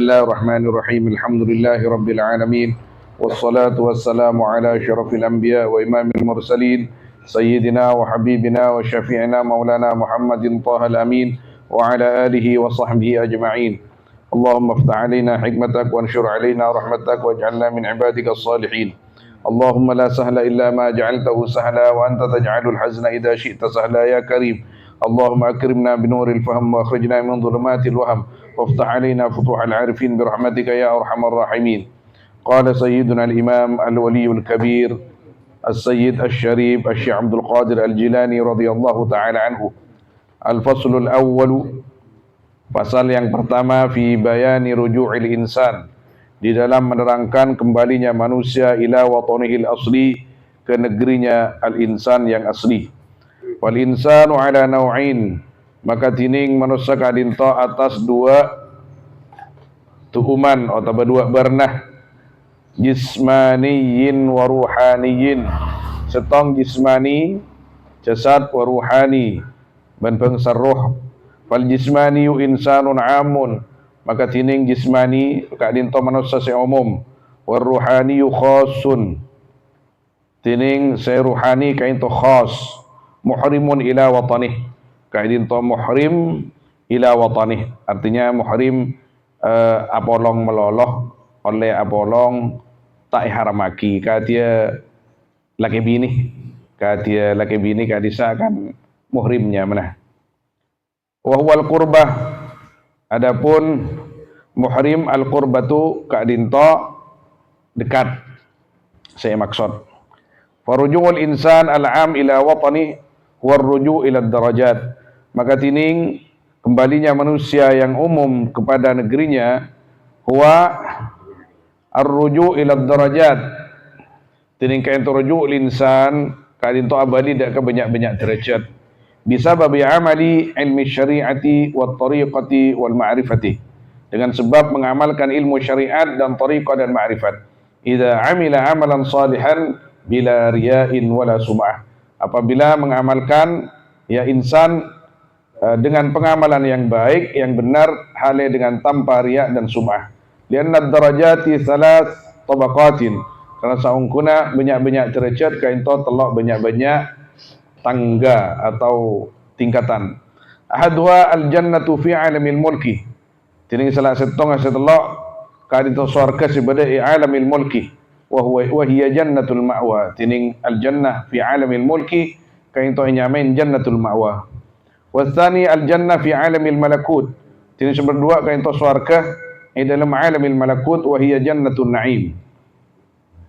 Bismillahirrahmanirrahim. Alhamdulillahi rabbil alamin. Wassalatu wassalamu ala asyrafil anbiya wa imamil mursalin sayyidina wa habibina wa syafi'ina maulana Muhammadin tahal amin wa ala alihi wa sahbihi ajma'in. Allahumma aftah alaina hikmatak wa anshur alaina rahmatak waj'alna min ibadika as-salihin. Allahumma la sahla illa ma ja'altahu sahla wa anta taj'alul hazna idha syi'ta sahla ya karim. اللهم أكرمنا بنور الفهم وأخرجنا من ظلمات الوهم وافتح علينا فتوح العارفين برحمتك يا أرحم الراحمين. قال سيدنا الإمام الولي الكبير السيد الشريف الشيخ عبد القادر الجيلاني رضي الله تعالى عنه. الفصل الأول, pasal yang pertama, fi bayani ruju'il insan, di dalam menerangkan kembalinya manusia ila watanihil asli, ke negerinya al-insan yang asli. Wal insanu ala naw'in, maka tining manusia kadinto atas dua tuhuman atau dua bernah, jismaniyin wa ruhaniyin, setong jismani jasad wa ruhani ban bangsar roh. Fal jismaniyu insanun amun, maka tining jismani kadinto manusia sing umum, war ruhaniyu khasun, tining saya ruhani kainto khas. Muhrimun ila watanih, kaidin to muhrim ila watanih, artinya muhrim apolong meloloh oleh apolong tak haramaki kadia laki bini, kadia laki bini kadisa kan muhrimnya mana. Wa huwal qurbah, adapun muhrim al qurbatu kaidin to dekat, saya maksud. Farujuul insan al-am ila watani warruju' ila darajat, maka tining kembalinya manusia yang umum kepada negerinya, huwa arruju' ila darajat, tining kain ruju' linsan kadin to abadi dak ke banyak-banyak derajat, bisa babi amali ilmi syariati wat tariqati wal ma'rifati, dengan sebab mengamalkan ilmu syariat dan tariqah dan ma'rifat. Idza amila amalan salihan bila riya'in wala sum'ah, apabila mengamalkan ya insan dengan pengamalan yang baik, yang benar, hale dengan tanpa riya dan sum'ah. Lianna darajati thalath tabaqatin, karena saungkuna banyak-banyak derajat kainto telok banyak-banyak tangga atau tingkatan. Ahaduha al-jannatu fi alamil mulki, tining salah setong setelok kainto surga sibada alamil mulki, wa hiya jannatul ma'wa, tining al jannah fi alamil mulki kain to nyamin jannatul ma'wa. Wa tsani al jannah fi alamil malakut, tining sumber dua kain to swarga dalam alamil malakut, wa hiya jannatul na'im.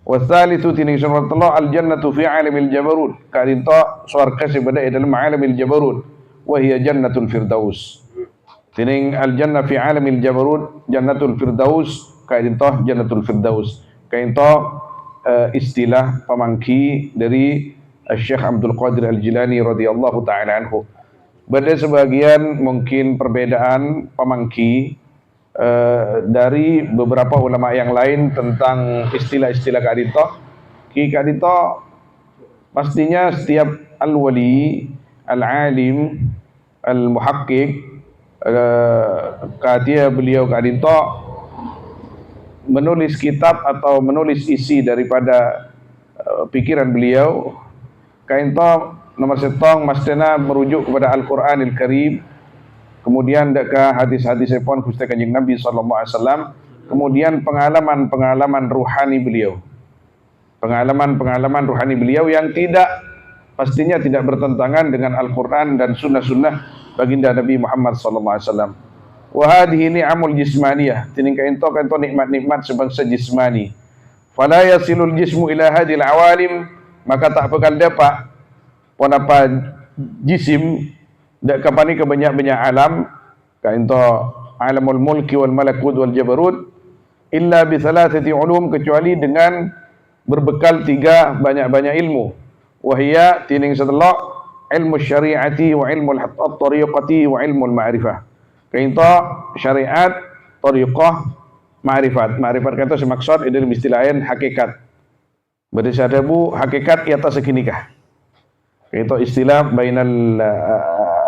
Wa tsalitsu tining sumber telo al jannatu fi alamil jabarut, kain to swarga sebeda dalam alamil jabarut, wa hiya jannatul firdaus. Tining al jannah fi alamil jabarut jannatul firdaus, kain to jannatul firdaus. Kainto istilah pemangki dari Syekh Abdul Qadir Al-Jilani radhiyallahu taala anhu. Beda sebagian mungkin perbedaan pemangki dari beberapa ulama yang lain tentang istilah-istilah kadito. Ki kadito pastinya setiap al-wali, al-alim, al-muhaqqiq, kadia beliau kadito menulis kitab atau menulis isi daripada pikiran beliau, kain to nomor setong mastena merujuk kepada Al-Qur'anil Karim, kemudian deka hadis-hadis pun Gusti Kanjeng Nabi sallallahu alaihi wasallam, kemudian pengalaman-pengalaman ruhani beliau. Pengalaman-pengalaman ruhani beliau yang pastinya tidak bertentangan dengan Al-Qur'an dan sunnah-sunnah baginda Nabi Muhammad sallallahu alaihi wasallam. Wa hadhihi ni'amul jismaniyah, tining kainto nikmat-nikmat sebangsa jismani. Fala yasilul jismu ila hadhil awalim, maka tak bakal dapat ponapa jisim dak kapani ke banyak-banyak alam, kainto alamul mulki wal malakut wal jabarut, illa bi thalathati ulum, kecuali dengan berbekal tiga banyak-banyak ilmu. Wahia tining setelok ilmu syariati wa ilmu at-tariqati wa ilmu al-ma'rifah. Kainto syariat, tariqah, ma'rifat. Ma'rifat kata semaksud dalam istilah lain hakikat. Berdasarkan hakikat iata sekinikah. Kainto istilah bainal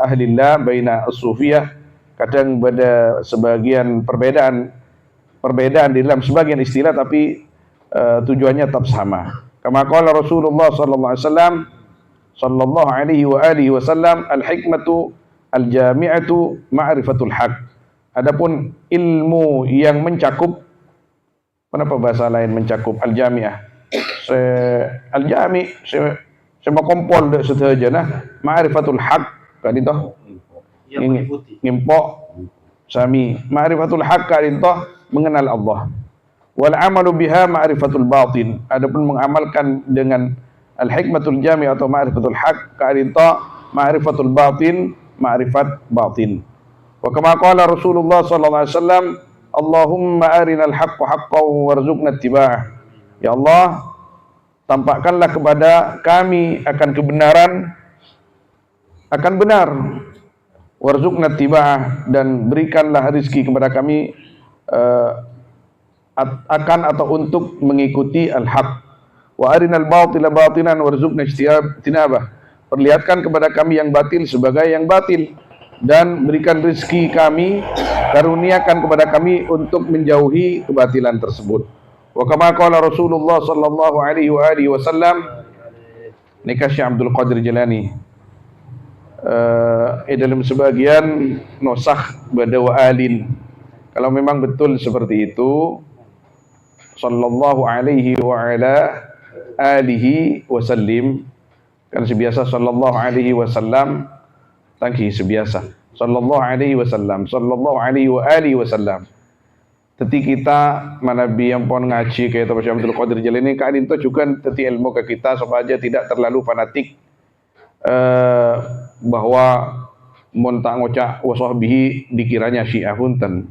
ahlillah, baina as-sufiyah, kadang pada sebagian perbedaan perbedaan di dalam sebagian istilah, tapi tujuannya tetap sama. Kama qala Rasulullah sallallahu alaihi wasallam, al-hikmatu al-jami'atu ma'rifatul haq. Adapun ilmu yang mencakup, kenapa bahasa lain mencakup al-jami'ah? Al-jami' sama kompol dak saja nah, ma'rifatul haq kan itu. Ngimpok sami ma'rifatul haq kan itu mengenal Allah. Wal amalu biha ma'rifatul batin. Adapun mengamalkan dengan al-hikmatul jami' atau ma'rifatul haq kan itu ma'rifatul batin, ma'rifat batin. Wa kama qala Rasulullah sallallahu alaihi wasallam, Allahumma arinal haqqa haqqan warzuqna ittiba'ah. Ya Allah, tampakkanlah kepada kami akan kebenaran, akan benar. Warzuqna ittiba'ah, dan berikanlah rezeki kepada kami akan atau untuk mengikuti al-haq. Wa arinal batila batilan warzuqna ijtinabah. Perlihatkan kepada kami yang batil sebagai yang batil, dan berikan rezeki kami, karuniakan kepada kami untuk menjauhi kebatilan tersebut. Wa kama qala Rasulullah sallallahu alaihi wasallam, nikah Syekh Abdul Qadir Jilani dalam sebagian nusakh badawa alin. Kalau memang betul seperti itu, sallallahu alaihi wa ala alihi wasallim, kan sebiasa sallallahu alaihi wasallam, tangki sebiasa sallallahu alaihi wasallam, sallallahu alaihi wa alihi wasallam. Teti kita manabi yang pon ngaji kayak Syekh Abdul Qadir Jilani ka adinto juga teti ilmu ke kita supaya tidak terlalu fanatik bahwa mun tak ngocak wasahbihi dikiranya Syiah punten,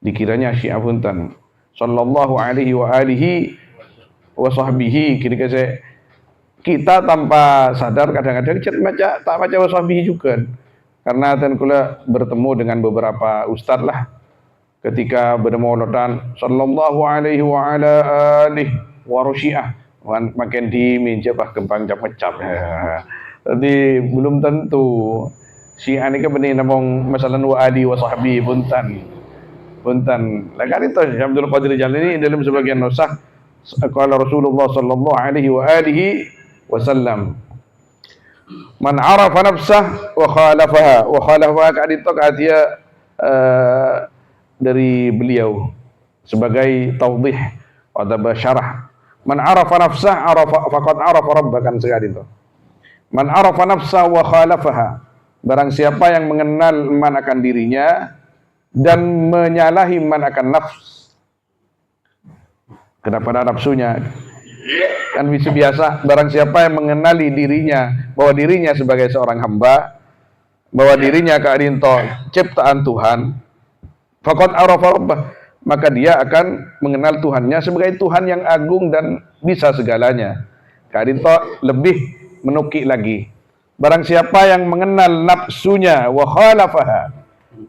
dikiranya Syiah punten. Sallallahu alaihi wa alihi wasahbihi, kira-kira kita tanpa sadar kadang-kadang tak baca wasahbihi juga, karena dan kula bertemu dengan beberapa ustadz lah ketika bermaulidan sallallahu alaihi wa ala alihi wa rusyiah, makin diminjak bah kembang cap-cap. Jadi belum tentu Syiah ini kan benih namong masalah wa ali wa sahbihi punten. Lah kan itu Syekh Abdul Qadir Jilani dalam sebagian nusakh qala Rasulullah sallallahu alaihi wa alihi wasallam, man arafa nafsah wa khalafaha kan itu dia dari beliau sebagai taudih atau syarah. Man arafa nafsah faqad arafa rabbah, kan sekali itu. Man arafa nafsah wa khalafaha, barang siapa yang mengenal man akan dirinya dan menyalahi man akan nafs. Kenapa ada nafsunya? Kan biasa, barang siapa yang mengenali dirinya, bahwa dirinya sebagai seorang hamba, bahwa dirinya keadinto ciptaan Tuhan, faqad arafa rabbah, maka dia akan mengenal Tuhannya sebagai Tuhan yang agung dan bisa segalanya. Keadinto lebih menukik lagi, barang siapa yang mengenal nafsunya wa khalafaha,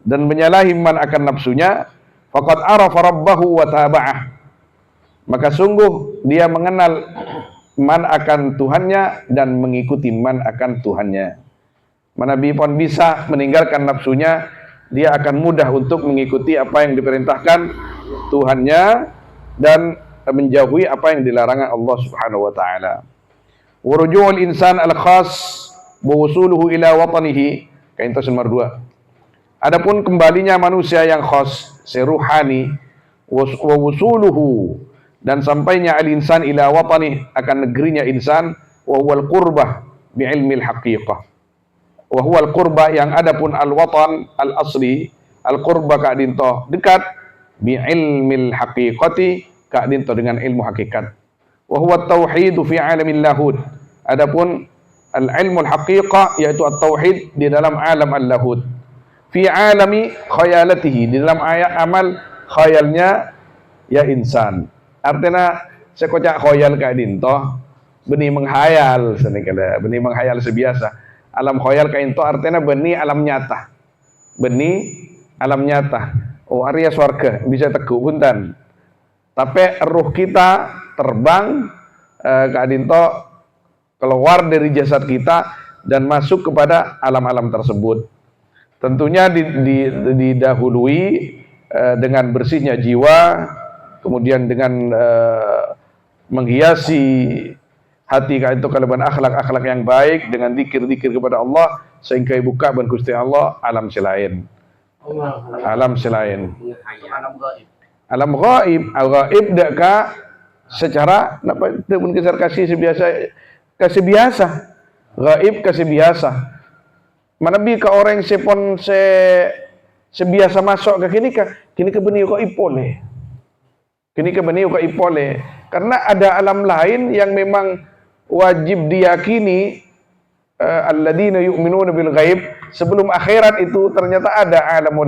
dan menyalahi man akan nafsunya, faqad arafa rabbahu wa taba'ah, maka sungguh dia mengenal man akan Tuhannya dan mengikuti man akan Tuhannya. Nabi pun bisa meninggalkan nafsunya, dia akan mudah untuk mengikuti apa yang diperintahkan Tuhannya dan menjauhi apa yang dilarang Allah Subhanahu wa taala. Wa ruju'ul insan al-khas wa wusuluhu ila watanihi, kain itu nomor 2. Adapun kembalinya manusia yang khas, seruhani, wa wusuluhu, dan sampainya al-insan ila watani, akan negerinya insan, wa huwal qurbah bi ilmil haqiqah. Wa huwal qurbah, yang adapun al-watan al-asli, al-qurbah kadinto dekat, bi ilmil haqiqati, kadinto dengan ilmu hakikat. Wa huwa tauhidu fi alamil lahud, adapun al-ilmul haqiqah yaitu at-tauhid di dalam alam al-lahud. Fi alami khayalatihi, di dalam ayat amal khayalnya ya insan. Artinya sekocak khayal ka dinto benih menghayal senekala, benih menghayal sebiasa. Alam khayal ka dinto artinya benih alam nyata. Benih alam nyata. Oh, Arya swarga bisa teguh punten. Tapi ruh kita terbang ka dinto keluar dari jasad kita dan masuk kepada alam-alam tersebut. Tentunya didahului dengan bersihnya jiwa, kemudian dengan menghiasi hati itu kalaban akhlak-akhlak yang baik dengan zikir-zikir kepada Allah sehingga buka ban Gusti Allah alam selain. Alam selain. Alam gaib, gaib dak ka secara napa pun kisar kasih biasa. Gaib kasih biasa. Manabi ka orang sepon sebiasa masuk ke kini ka beni gaib boleh. Kini ka beni gaib boleh. Karena ada alam lain yang memang wajib diyakini, alladzina yu'minuna bil ghaib, sebelum akhirat itu ternyata ada alam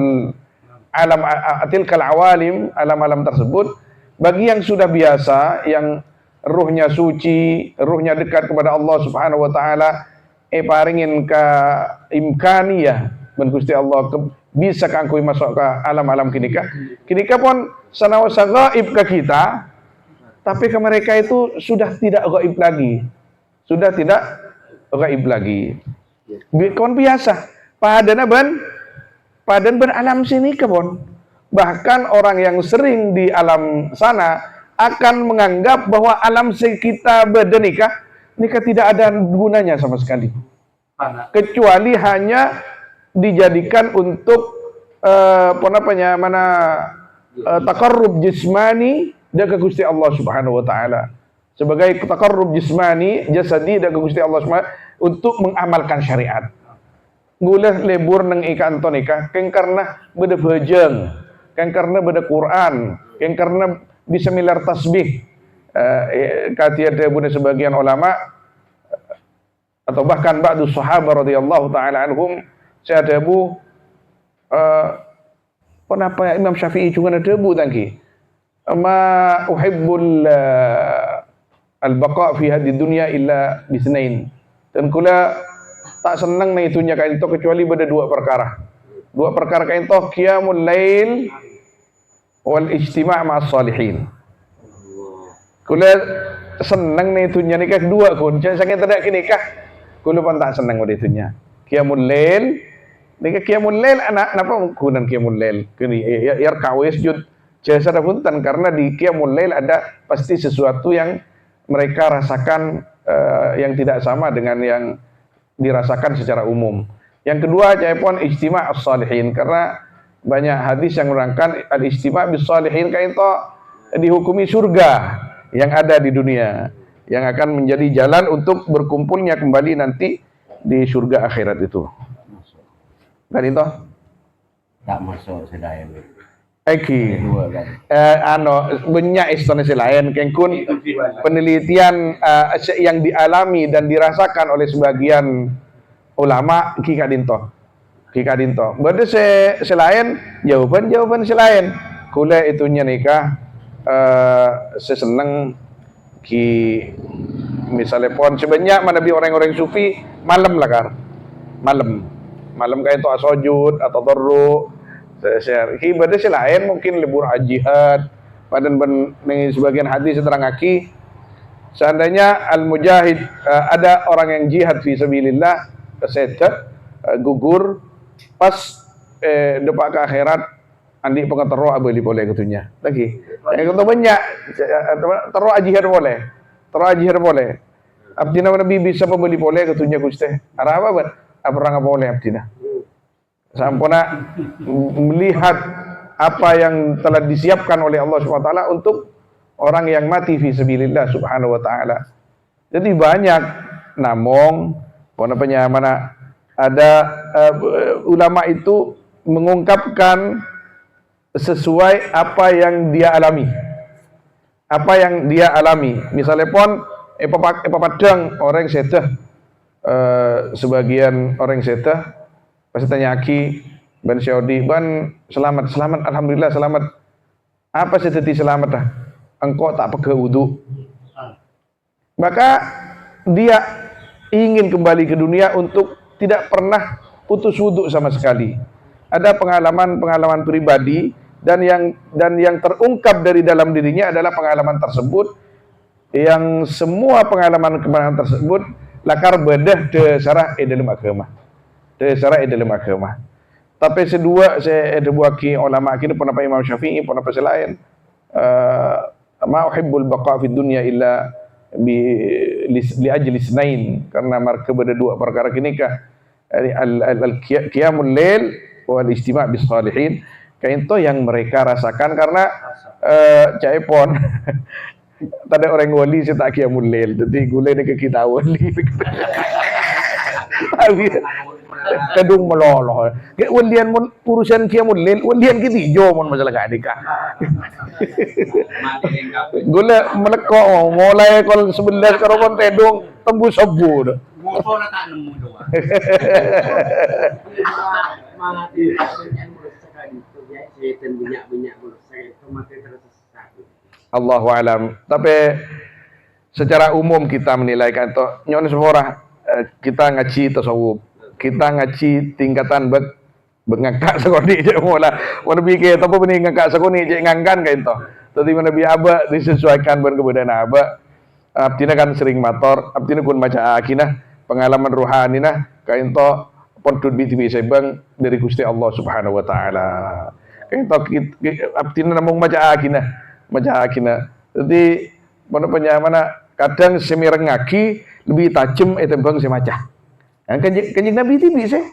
tilkal awalim, alam-alam tersebut bagi yang sudah biasa, yang ruhnya suci, ruhnya dekat kepada Allah Subhanahu wa taala, paringin ka imkaniyah ben Gusti Allah bisa kangkui masuk ke alam-alam kinika pun sanawasa gaib ke kita, tapi ke mereka itu sudah tidak gaib lagi. Sudah tidak gaib lagi. Kawan biasa. Padan alam sini kebon. Bahkan orang yang sering di alam sana akan menganggap bahwa alam sekitar berdenikah tidak ada gunanya sama sekali. Kecuali hanya dijadikan untuk takarrub jismani dan ke Gusti Allah Subhanahu wa taala. Sebagai takarrub jismani, jasadi dan ke Gusti Allah Subhanahu untuk mengamalkan syariat. Ngulah lebur nang ikan tonika, keng karena beda bejeng, keng karena beda Quran, keng karena bisa milar tasbih. Katiada bunda sebagian ulama atau bahkan ba'du sahabat radhiyallahu taala anhum seadabu kenapa Imam Syafi'i juga ada debu tangki. Ma uhibbul al-baqa fi hadhihi dunya illa bisnain. Dan kula tak senang na itunya kain to kecuali pada dua perkara. Dua perkara kain to qiyamul lail wal ijtima' ma'as salihin. Kula senang na itunya nikah dua kun. Jangan sangat tidak nikah. Kula pun tak senang pada itunya. Qiyamul lail nikah qiyamul lail anak napa kunan qiyamul lail. Kini yar kawis jud jasa punten karena di qiyamul lail ada pasti sesuatu yang mereka rasakan yang tidak sama dengan yang dirasakan secara umum. Yang kedua, jaipun ijtima' as-salihin, karena banyak hadis yang menerangkan al-ijtima' bis-salihin kain to dihukumi surga yang ada di dunia, yang akan menjadi jalan untuk berkumpulnya kembali nanti di surga akhirat itu. Kan itu? Tak masuk sedaya. Eki, banyak istilahnya lain, kengkun penelitian yang dialami dan dirasakan oleh sebagian ulama kikadinto. Berarti selain jawaban selain, kule itunya nikah, seseneng ki misalnya pon sebanyak mana bi orang-orang sufi malam lah kar, malam kayak itu asojud atau terru. Share. Ibadah lain mungkin libur jihad. Padan sebagian hadis terang aki. Seandainya al-mujahid ada orang yang jihad fi sabilillah kesedet gugur pas depak ke akhirat andi pengetero abeli boleh ketunya. Lagi. Yang itu banyak tero jihad boleh. Abdina Nabi bisa membeli boleh ketunya Gusti. Arah apa ban? Apa orang boleh abdina? Sampuna melihat apa yang telah disiapkan oleh Allah Subhanahu wa taala untuk orang yang mati fi sabilillah Subhanahu wa taala. Jadi banyak namong mana ada ulama itu mengungkapkan sesuai apa yang dia alami. Misalnya pon papadang orang seteh sebagian orang seteh pasti tanya aki ban Saudi ban selamat alhamdulillah selamat. Apa seteti selamat dah? Engkau tak pakai wudu. Maka dia ingin kembali ke dunia untuk tidak pernah putus wudu sama sekali. Ada pengalaman pribadi dan yang terungkap dari dalam dirinya adalah pengalaman tersebut, yang semua pengalaman tersebut lakar bedah de sarah dalam agama. Tapi sedua saya ada buaki ulama kini pun apa Imam Syafi'i pun apa selain ma uhibbul baqa fid dunya illa li ajli isnain, karena marka beda dua perkara kini kah al qiyamul lail wal istima' bis salihin, kain to yang mereka rasakan karena caipon tadi orang wali saya tak qiyamul lail, jadi gulai ke kita wali tapi kadung meloloh ke walian mun urusan qiyamul lail walian kita hijau mun masalah kadika gula meleko mulai kol 11 karobon tedung tembus sebu Musuh na tak nemu doang. Allahu alam. Tapi secara umum kita menilai kan to nyon seorang kita ngaji tasawuf, kita ngaji tingkatan bengakak sekoni je mula. Mun pikir apa benih ngakak sekoni je ngangkan kain to. Tadi mana bi aba disesuaikan dengan keberadaan aba. Abdina kan sering motor, abdina pun baca akinah pengalaman rohani nah kain to pon tudbi bisa bang dari Gusti Allah Subhanahu wa taala. Kain to abdina namung baca akinah. Jadi mana kadang semirengaki lebih tajam tembang semacah. Kanjeng Nabi itu bisa.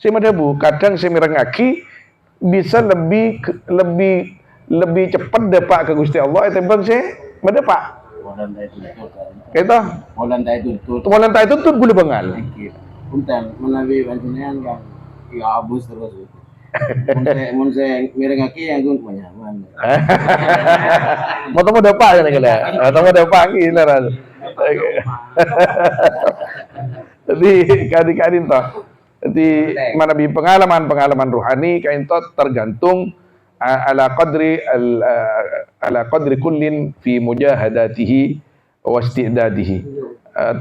Semadabu kadang semirengaki bisa lebih cepat dapat ke Gusti Allah tembang medepak. Molan tay tuntut. Molan tay tuntut boleh bengal. Punten menawi panjenengan kan ya abus terus. Mun saya mirengaki yang gun penyaman. Mau dapat kan kala. Mau dapat gila ras. Jadi kadin toh. Jadi mana bi pengalaman rohani kain toh tergantung ala qadri kullin fi mujahadatihi wa istidadihi.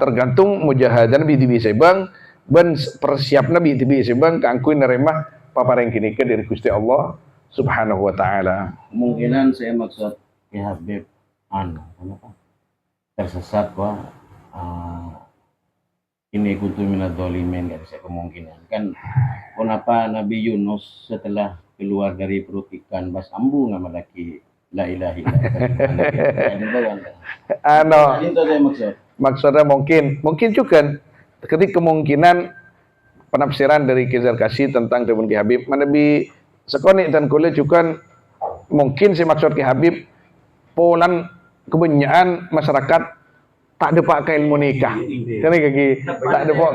Tergantung mujahadan bi bisa bang ben persiap nabi bisa bang kangkui nerima papareng kini ke dari Gusti Allah Subhanahu wa taala. Kemungkinan saya maksud ya Habib kenapa tersesat ini kuntu minadz zalimin, kan saya kemungkinan kan kenapa Nabi Yunus setelah keluar dari perut ikan bas ambu ngamalaki la ilaha illallah. Itu saya maksud. Maksudnya mungkin juga ketika kemungkinan penafsiran dari Ki Zarkashi tentang Dawun Ki Habib Nabi sekoni dan kuliah juga mungkin si maksud Ki Habib polan kebanyakan masyarakat tak ada pakai ilmu nikah. Kan kaki tak ada pak.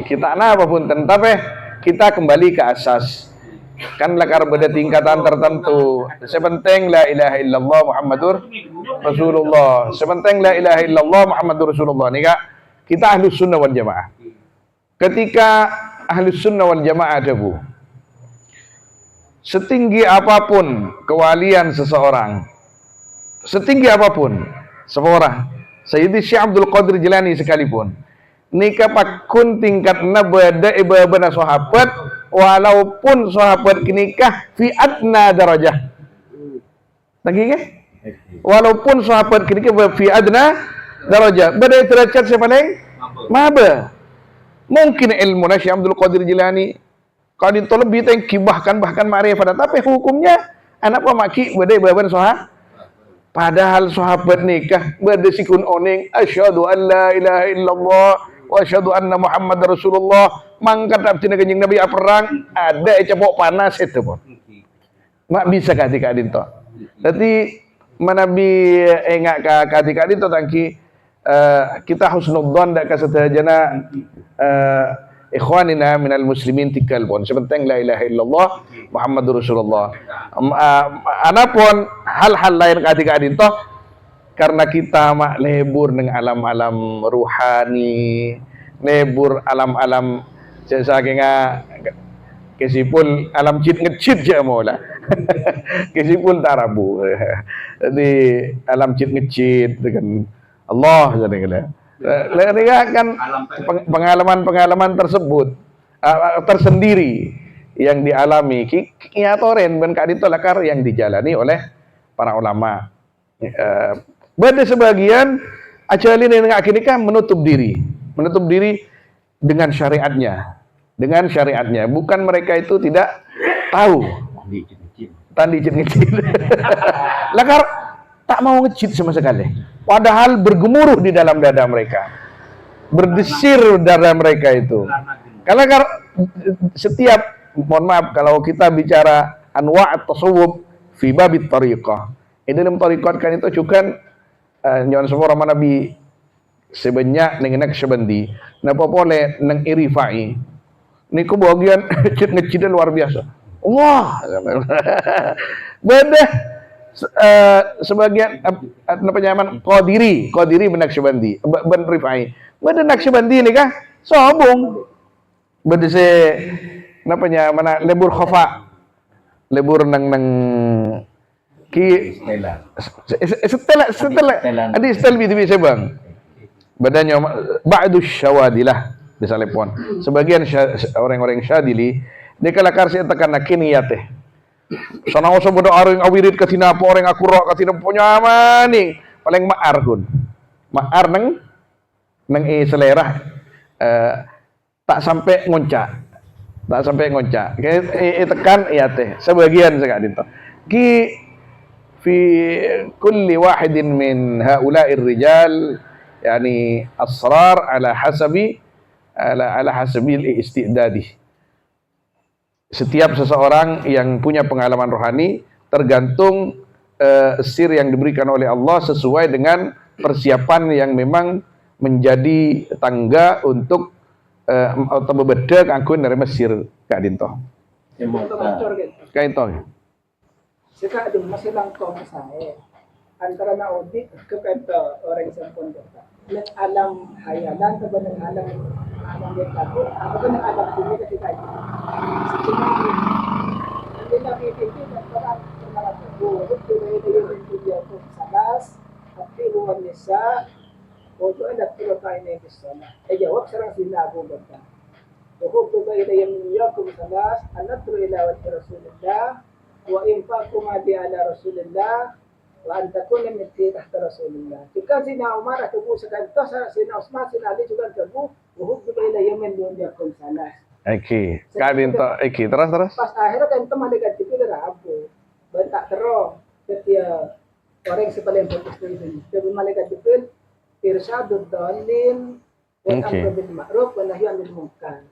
Kita apa pun tapi kita kembali ke asas. Kan lakar beda tingkatan tertentu. Sepenting la ilaha illallah Muhammadur Rasulullah. Sepenting la ilaha illallah Muhammadur Rasulullah. Nih kak, kita ahlus sunnah wal jamaah. Ketika ahlus sunnah wal jamaah ada bu, setinggi apapun kewalian seseorang, setinggi apapun seseorang, Sayyidi Syekh Abdul Qadir Jilani sekalipun, nikah pakun tingkatna beda ibabana sahabat, walaupun sahabat nikah fi adna darajah. Lagi ke? Walaupun sahabat nikah fi adna darajah, beda derajat siapa paling maba. Mungkin ilmu Syekh Abdul Qadir Jilani kalau itu lebih tinggi bahkan ma'rifat, tapi hukumnya anak pemaki beda ibabana sahabat. Padahal sahabat nikah berdesikun oning asyhadu an la ilaha illallah wa asyhadu anna Muhammad Rasulullah mangkat abdina kanjeng Nabi perang ada cepok panas itu pun mak bisa ketika dinto. Jadi manabi engak ketika dinto tangki kita husnudzon dak kasadajana ikhwanina minal muslimin tikal pun sepenting la ilaha illallah Muhammadur Rasulullah. Anapun hal-hal lain ketika dinto karena kita mak lebur dengan alam-alam ruhani, lebur alam-alam saking kesipul alam cit ngecit je mola. Kesipul tarabu. Jadi alam cit ngecit dengan Allah jadi kala. Kan pengalaman tersebut tersendiri yang dialami kiatoren ben kadito lakar yang dijalani oleh para ulama. Beda sebagian acalin yang akhirnya menutup diri dengan syariatnya, bukan mereka itu tidak tahu. Tadi ngecit. Lakar tak mau ngecit sama sekali. Padahal bergemuruh di dalam dada mereka. Berdesir dada mereka itu. Karena setiap, mohon maaf, kalau kita bicara anwa' at-tasawuf fi babit tariqah. Dalam tariqat kan itu juga nyon semua orang nabi sebanyak nengenak sebandi. Napa boleh nang irifai. Niku bagian ngecit luar biasa. Wah, beda sebagian apa nyaman qadiri benaksabandi ben rifai beda naksabandi ni kah sobong beda se napa mana lebur khafa lebur nang ki setelah adi setel bisa bang badannya ba'du syawadilah bisa lepon sebagian orang-orang syadili dia kalakar siya tekan nakiniyate. Sana ko sa bodo aring awirit katina po orang akuro katina po nyaman paling maar kun. Maar nang selera tak sampai ngonca. Kaya tekan iyate sebagian saka dito. Ki fi kulli wahidin min haula'ir rijal yani asrar ala hasabi istidadi. Setiap seseorang yang punya pengalaman rohani tergantung sir yang diberikan oleh Allah sesuai dengan persiapan yang memang menjadi tangga untuk atau bebeda kangkun dari Mesir Kak Dinto. Kak Dinto. Sika adung masih langkong saya antara naudi ke kanta orang sampun kata. Let alam hayalan atau benang alam dia takut apa benang alam dunia ketika itu. Nanti lagi itu dan orang bermalam itu itu itu dia tu salas tapi luar nisa untuk ada tiga ini di sana. Jawab serang sinago berkata. Hukum tu bayi yang menyakum salas anak tu ilawat Rasulullah wa infakum adi ala Rasulullah wa antakun min tahta Rasulullah. Jika sina Umar atabu sekan to sina Utsman sina Ali juga atabu hukum tu bayi yang menyakum salas. Oke, Kak Dinto, terus. Pas akhirnya kan teman dekat Jibril rabu, bentak terong setiap orang sepaling fokus itu. Jadi malaikat Jibril irsyadud dalil wa amru bil ma'ruf wa nahyi 'anil munkar.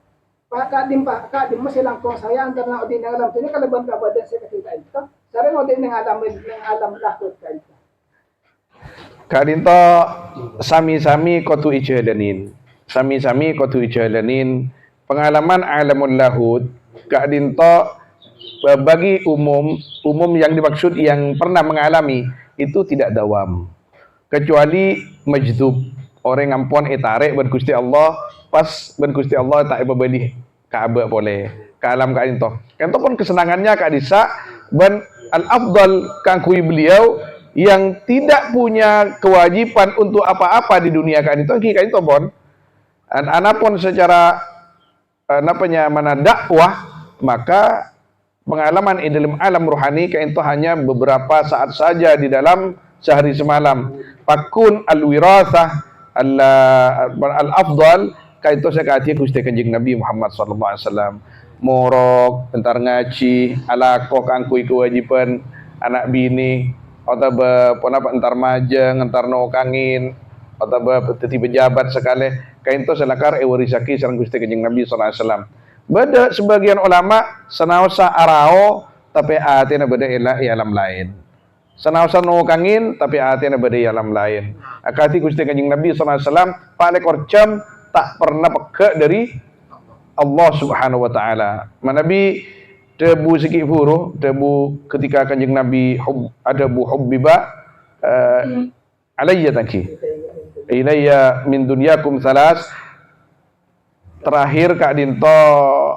Kak Dim masih langkong saya antara di alam ini kalau bangka badan saya ketika itu. Saya mau di alam lahut kan. Kak Dinto sami-sami kotu ijalanin. Pengalaman alamul lahud Kak Dinto bagi umum yang dimaksud yang pernah mengalami itu tidak dawam kecuali majdub orang ngampon tarik ben Gusti Allah pas ben Gusti Allah tak bebeli Ka'bah boleh ke alam Kak Dinto. Kan pun kesenangannya Kak Disa ben al afdal kangkui beliau yang tidak punya kewajiban untuk apa-apa di dunia Kak Dinto pun anapun secara mana dakwah maka pengalaman di dalam alam rohani kain itu hanya beberapa saat saja di dalam sehari semalam. Fakun al-wirathah al-afdal kain itu saya kata Gusti Kanjeng Nabi Muhammad sallallahu alaihi wasallam. Morok, entar ngaji, alaqo kangkui kewajiban anak bini atau penapa entar majeng, entar nokangin atau teti pejabat sekali kain to selakar ewarisaki sareng Gusti Kanjeng Nabi sallallahu alaihi wasallam. Beda sebagian ulama sanaosa arao tapi atena beda alam lain. Sanaosa nokangin tapi atena beda alam lain. Akati Gusti Kanjeng Nabi sallallahu alaihi wasallam paling korcam tak pernah peke dari Allah Subhanahu wa taala. Manabi tebu sikit furu, tebu ketika Kanjeng Nabi ada bu hubbiba alayya tanki. Ilayya min dunyakum salas. Terakhir Kak Dinto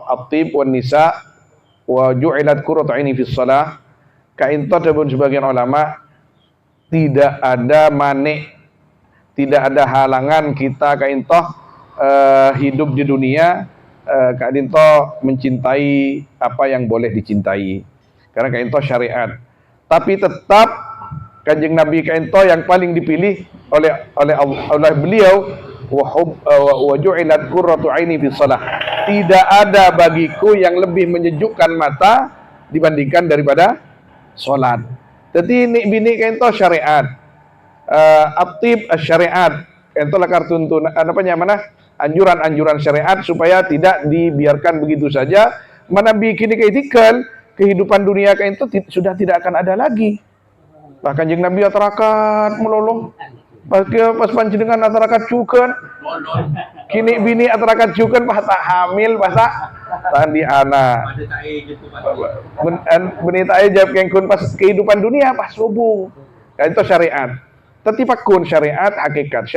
atib wan nisa wa ju'ilat qurratu aini fis shalah. Kak Dinto dan sebagian ulama tidak ada manik, tidak ada halangan kita Kak Dinto hidup di dunia. Kak Dinto mencintai apa yang boleh dicintai karena Kak Dinto syariat. Tapi tetap Kanjeng Nabi Kak Dinto yang paling dipilih oleh beliau wa ju'ilat qurratu aini fi shalah. Tidak ada bagiku yang lebih menyejukkan mata dibandingkan daripada salat. Jadi ni bini kento syariat. Atib syariat. Kento lakar tuntun anjuran-anjuran syariat supaya tidak dibiarkan begitu saja. Mana bikin ketikal kehidupan dunia kento sudah tidak akan ada lagi. Bahkan Kanjeng Nabi atarakat melolong. Pas panjenengan atarakat cukan. Kini bini atarakat cukan pas tak hamil pas tak tandi anak. Benita jawab kengkun pas kehidupan dunia pas subuh. Itu syariat. Tetipakun syariat hakikat.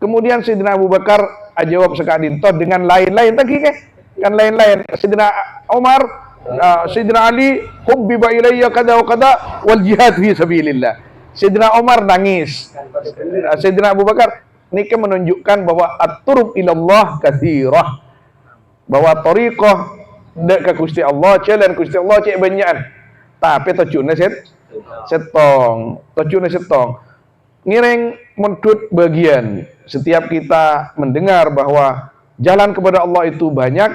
Kemudian Sayyidina Abu Bakar jawab sekadin toh dengan lain-lain tadi kan lain-lain. Sayyidina Umar, Sayyidina Ali hubbiba ilayya kada wa kada wal jihad fi sabilillah. Sayyidina Umar nangis. Sayyidina Abu Bakar ini menunjukkan bahwa at-turub ilallah katsirah. Bahwa tariqah dek ke Gusti Allah, jalan Gusti Allah cek banyak. Tapi tujuannya setong. Ngiring mendut bagian. Setiap kita mendengar bahwa jalan kepada Allah itu banyak,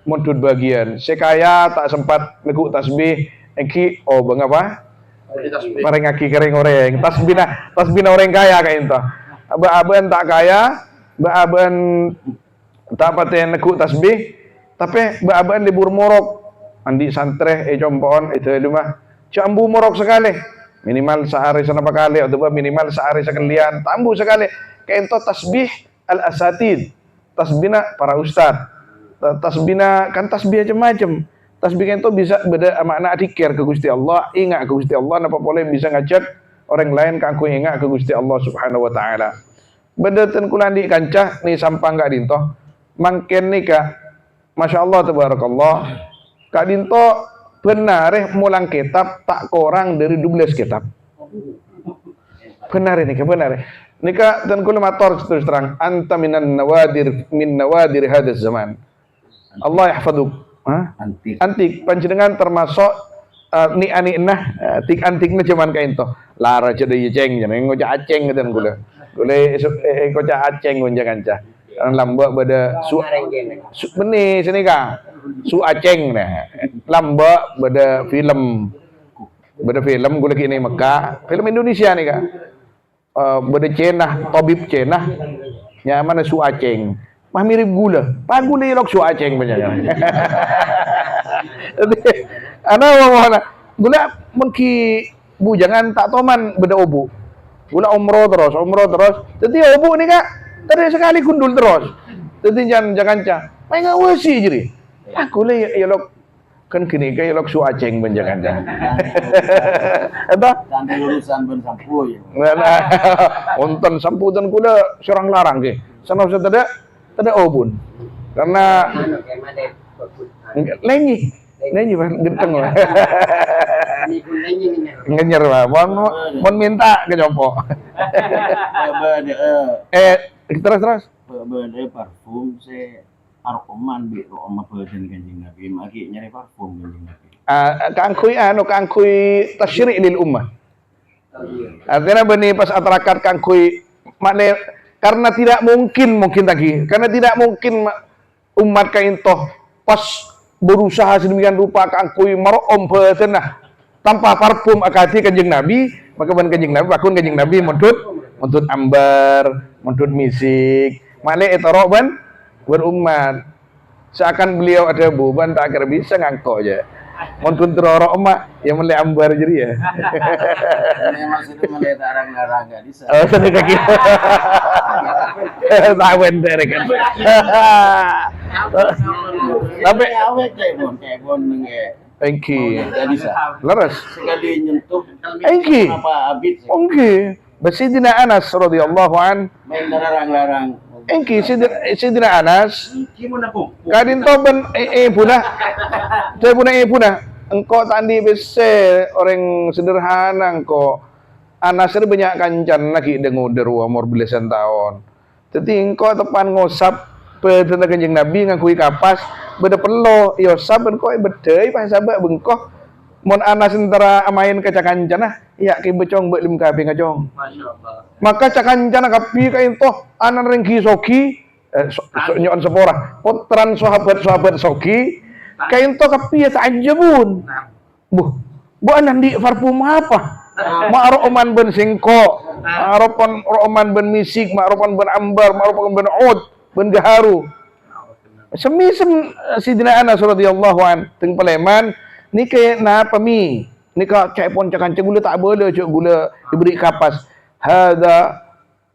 mendut bagian. Sekaya tak sempat neguk tasbih, engki bang apa? Mareng aki kering oreng. Tasbina orang kaya kayak itu. Aben tak kaya, aben tak paten neguk tasbih, tapi aben libur morok. Andi santre compon itu rumah. Cambu morok sekali. Minimal sehari senapa kali atau minimal sehari sekalian. Tambu sekali. Kayak itu tasbih al-asatid. Tasbina para ustad. Tasbina kan tasbih macam-macam. Tasbih itu bisa beda makna dikir ke Gusti Allah, ingat ke Gusti Allah, napa boleh bisa ngajak orang lain kangku ingat ke Gusti Allah Subhanahu wa taala. Beda ten kula di kancah ni sampang Kak Dinto. Mangken nika masyaallah tabarakallah. Kak Dinto benar mulang kitab tak kurang dari 12 kitab. Benar. Nika ten kula matur terus terang, anta min nawadir hadzal zaman. Allah yahfadzuk. Antik panjenengan termasuk ni tik antiknya cuman kayak itu lara cedek ceng jangan ngocak aceng gitu gula ngocak aceng gonjang kancah lambak pada benih sini su aceng nah lambak pada film gula kini Mekah film Indonesia nih pada cenah tabib cenah nyaman su aceng mah mirip gula, gula ilok su aceng banyak. Ana mana gula mungkin bujangan tak toman beda obu. Gula umroh terus. Jadi obu nih kak, tadi sekali gundul terus. Jadi jangan cah, main ngawasi jadi. Gula ilok kan kini kayak ilok su aceng banyak cah. Eta? Sampai lulusan ben sampu ya. Unton sampu dan gula serang larang ke. Sana tidak obun karena lenyi genteng lah ngenyer lah mon minta ke jompo terus parfum se aroman bi aroma peudeun Kanjeng Nabi maki nyari parfum Kanjeng Nabi kangkui tasyri' lil ummah artinya benih pas atarakat kangkui makna karena tidak mungkin umat kain toh pas berusaha sedemikian rupa kangkui marom petenah tanpa parfum akati Kanjeng Nabi maka Kanjeng Nabi montut ambar montut misik makna etoro berumat seakan beliau ada beban tak kira bisa ngangkok aja montut terorok emak yang mele ambar jadi ya maksudnya mele tarang-larang enggak bisa sedekah kita tawen derek kan tapi awet kayak bon engki bisa leres sekali nyentuh engki apa abis engki Sayyidina Anas radhiyallahu an main larang-larang engki Sayyidina Anas gimana po kadin to ben punah engkau tadi bese orang sederhana engkau Anas banyak kancan lagi denguder umur belasan tahun jadi engkau tepan ngosap tentang Kanjeng Nabi ngakui kapas beda perlo yo saben kok bedai pas sabak bengkoh Mon ana sentara amain ke cakancana, ya ki becong be lim kapi ngajong. Maka cakancana kapi ka into anan rengki soki nyon sepora. Potran sahabat-sahabat soki ka into kapi ya ta'ajabun. Bu anan di parfum apa? Ma'ruf oman ben singko, ma'ruf oman ben misik, ma'ruf ben ambar, ma'ruf ben ud, ben gaharu. Semisem Sidina Anas radhiyallahu an teng Paleman ni ke na pami ni ka cai pon cakan gula tak boleh cuk gula diberi kapas hada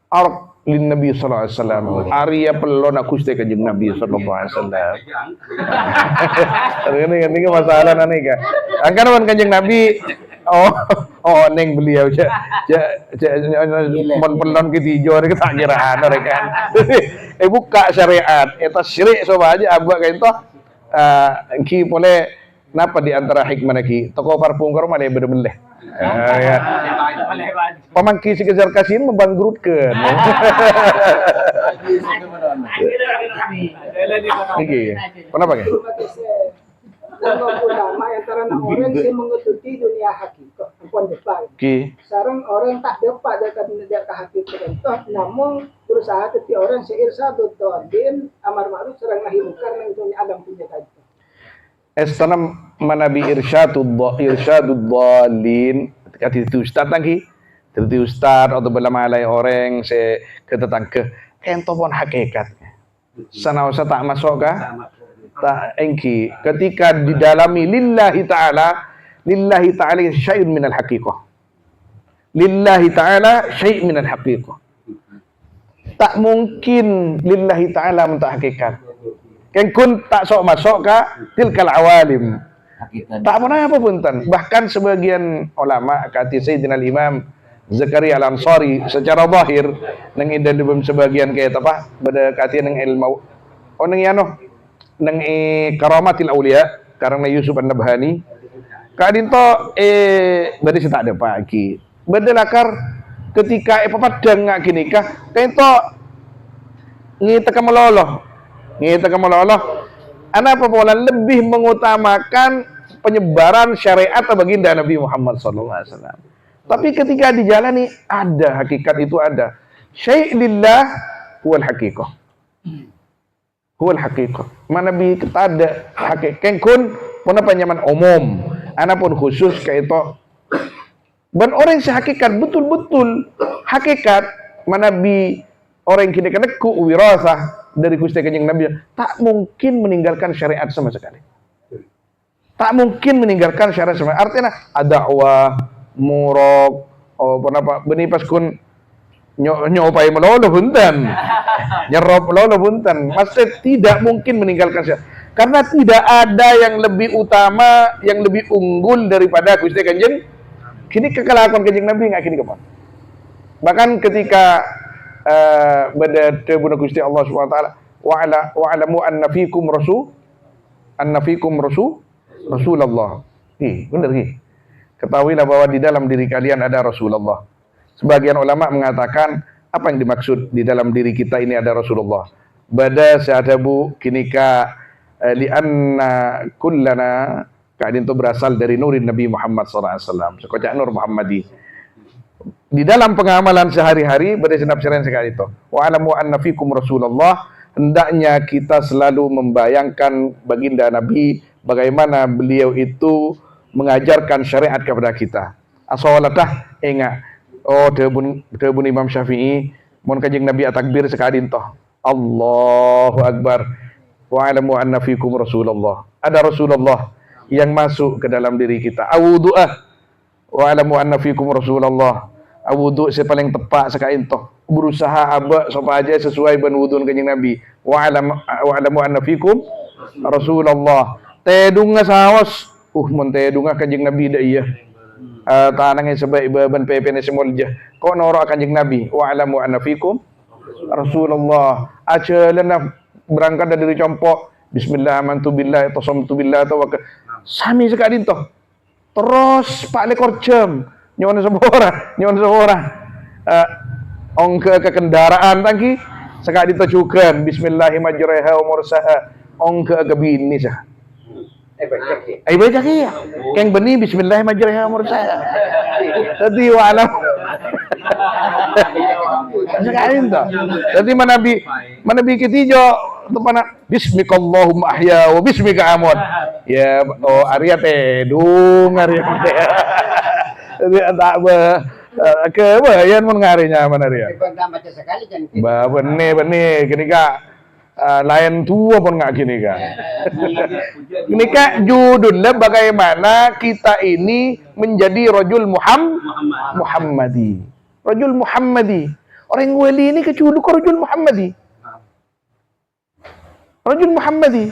arq lin nabi sallallahu alaihi wasallam arya pelon aku ste kanjeng nabi sallallahu alaihi wasallam ini masalah nani ka angkan wan kanjeng nabi neng beliau mon pelon ki tijo rek tak kiraan rek kan buka syariat eta syirik soba aja abak ka ento ki boleh napa di antara hikmah ki toko parfum karo male bedeleh ya pamangki sekejar kasihin membangkrutkeun iki kenapa ke ulama antara orang yang mengikuti dunia hakikat ampun depan sareng orang tak dapat dekat hakikat itu namun berusaha ketika orang seirsadu tawabin amar ma'ruf sareng nahi munkar nang dunia agam punya kajian Estanam manabi irsyadud dhalin ketika itu ustaz lagi itu ustaz atau belamalai orang se ketetangke ento pun hakikatnya sanausa tak masuk ka tak engki ketika didalami lillahi ta'ala syai'un minal haqiqah lillahi ta'ala syai' minal haqiqah tak mungkin lillahi ta'ala mentah hakikat Ken kun tak sok masuk ka tilkal awalim. Tak pernah apa punten. Bahkan sebagian ulama kata Sayyidina Imam Zakaria Al-Ansari secara zahir nang idan dibem sebagian kayak apa pada kata nang ilmu nang yano nang karamatil aulia karena Yusuf An-Nabhani kadinto berarti tak ada pagi. Bedelakar ketika papadang ngak kini kah kainto ngita meloloh Ngita kamu Allah, anak perbuatan lebih mengutamakan penyebaran syariat baginda Nabi Muhammad SAW. Tapi ketika dijalani ada hakikat itu ada. Syai' lillah huwal haqiqah. Huwal haqiqah. Mana bi kita ada hakikat. Kengkun pun penyaman umum. Anak pun khusus kayak itu. Dan orang sehakikat betul-betul hakikat mana bi orang kini kena ku wirasah dari Gusti Kanjeng Nabi tak mungkin meninggalkan syariat sama sekali. Tak mungkin meninggalkan syariat sama. Artinya dakwah, murok, apa benipas kun nyopai melolo punten. Nyerop melolo punten. Maksudnya tidak mungkin meninggalkan syariat. Karena tidak ada yang lebih utama, yang lebih unggul daripada Gusti Kanjeng. Kini kekalahan Kanjeng Nabi enggak kini kemana. Bahkan ketika pada terbuna Gusti Allah SWT wa'alamu anna fikum Rasulullah. Benar ni. Ketahuilah bahwa di dalam diri kalian ada Rasulullah. Sebagian ulama mengatakan apa yang dimaksud di dalam diri kita ini ada Rasulullah. Bada sa'adabu kinika li'anna kullana kadin itu berasal dari nurin Nabi Muhammad SAW. Sekocak nur Muhammadi. Di dalam pengamalan sehari-hari berdasarkan penafsiran sekali itu. Wa alamu anna fikum Rasulullah, hendaknya kita selalu membayangkan baginda Nabi bagaimana beliau itu mengajarkan syariat kepada kita. Asawalatah ingat terbun Imam Syafi'i mun kanjeng Nabi takbir sekali itu. Allahu Akbar. Wa alamu anna fikum Rasulullah. Ada Rasulullah yang masuk ke dalam diri kita. Awudu'ah. Wa alamu anna fikum Rasulullah. Wudu paling tepat sekali itu berusaha abak supaya aja sesuai dengan wudu kanjeng Nabi. Wa alamu anna fikum Rasulullah. Tedunga sawas. Mun tedunga kanjeng Nabi dah iya. Tanangnya sebaik ban pepene semolja. Kok noro kanjeng Nabi. Wa alamu anna fikum Rasulullah. Acelana berangkat dari compok. Bismillah amantu billah tasamtu billah tawakkal. Sami sekali itu. Terus Pak lekor jam. Nyon seorang ongke ke kendaraan tadi sekali ditujukan bismillahirrahmanirrahim wa mursaha ongke ke bini sah Ay baca kia. Keng beni bismillah majriha mursala. Jadi wa alam. Sekali itu. Jadi manabi ketijo itu mana bismikallahumma ahya wa bismika amut. Ya oh Arya teh dung Arya teh. Jadi tak ke yan mun ngarinya mana Arya. Baca sekali kan. Ba benih ketika lain tua pun nggak gini kan. Ini kak judulnya bagaimana kita ini menjadi rajul Muhammadi. Rajul Muhammadi. Orang wali ini kecuduk rajul Muhammadi. Rajul Muhammadi.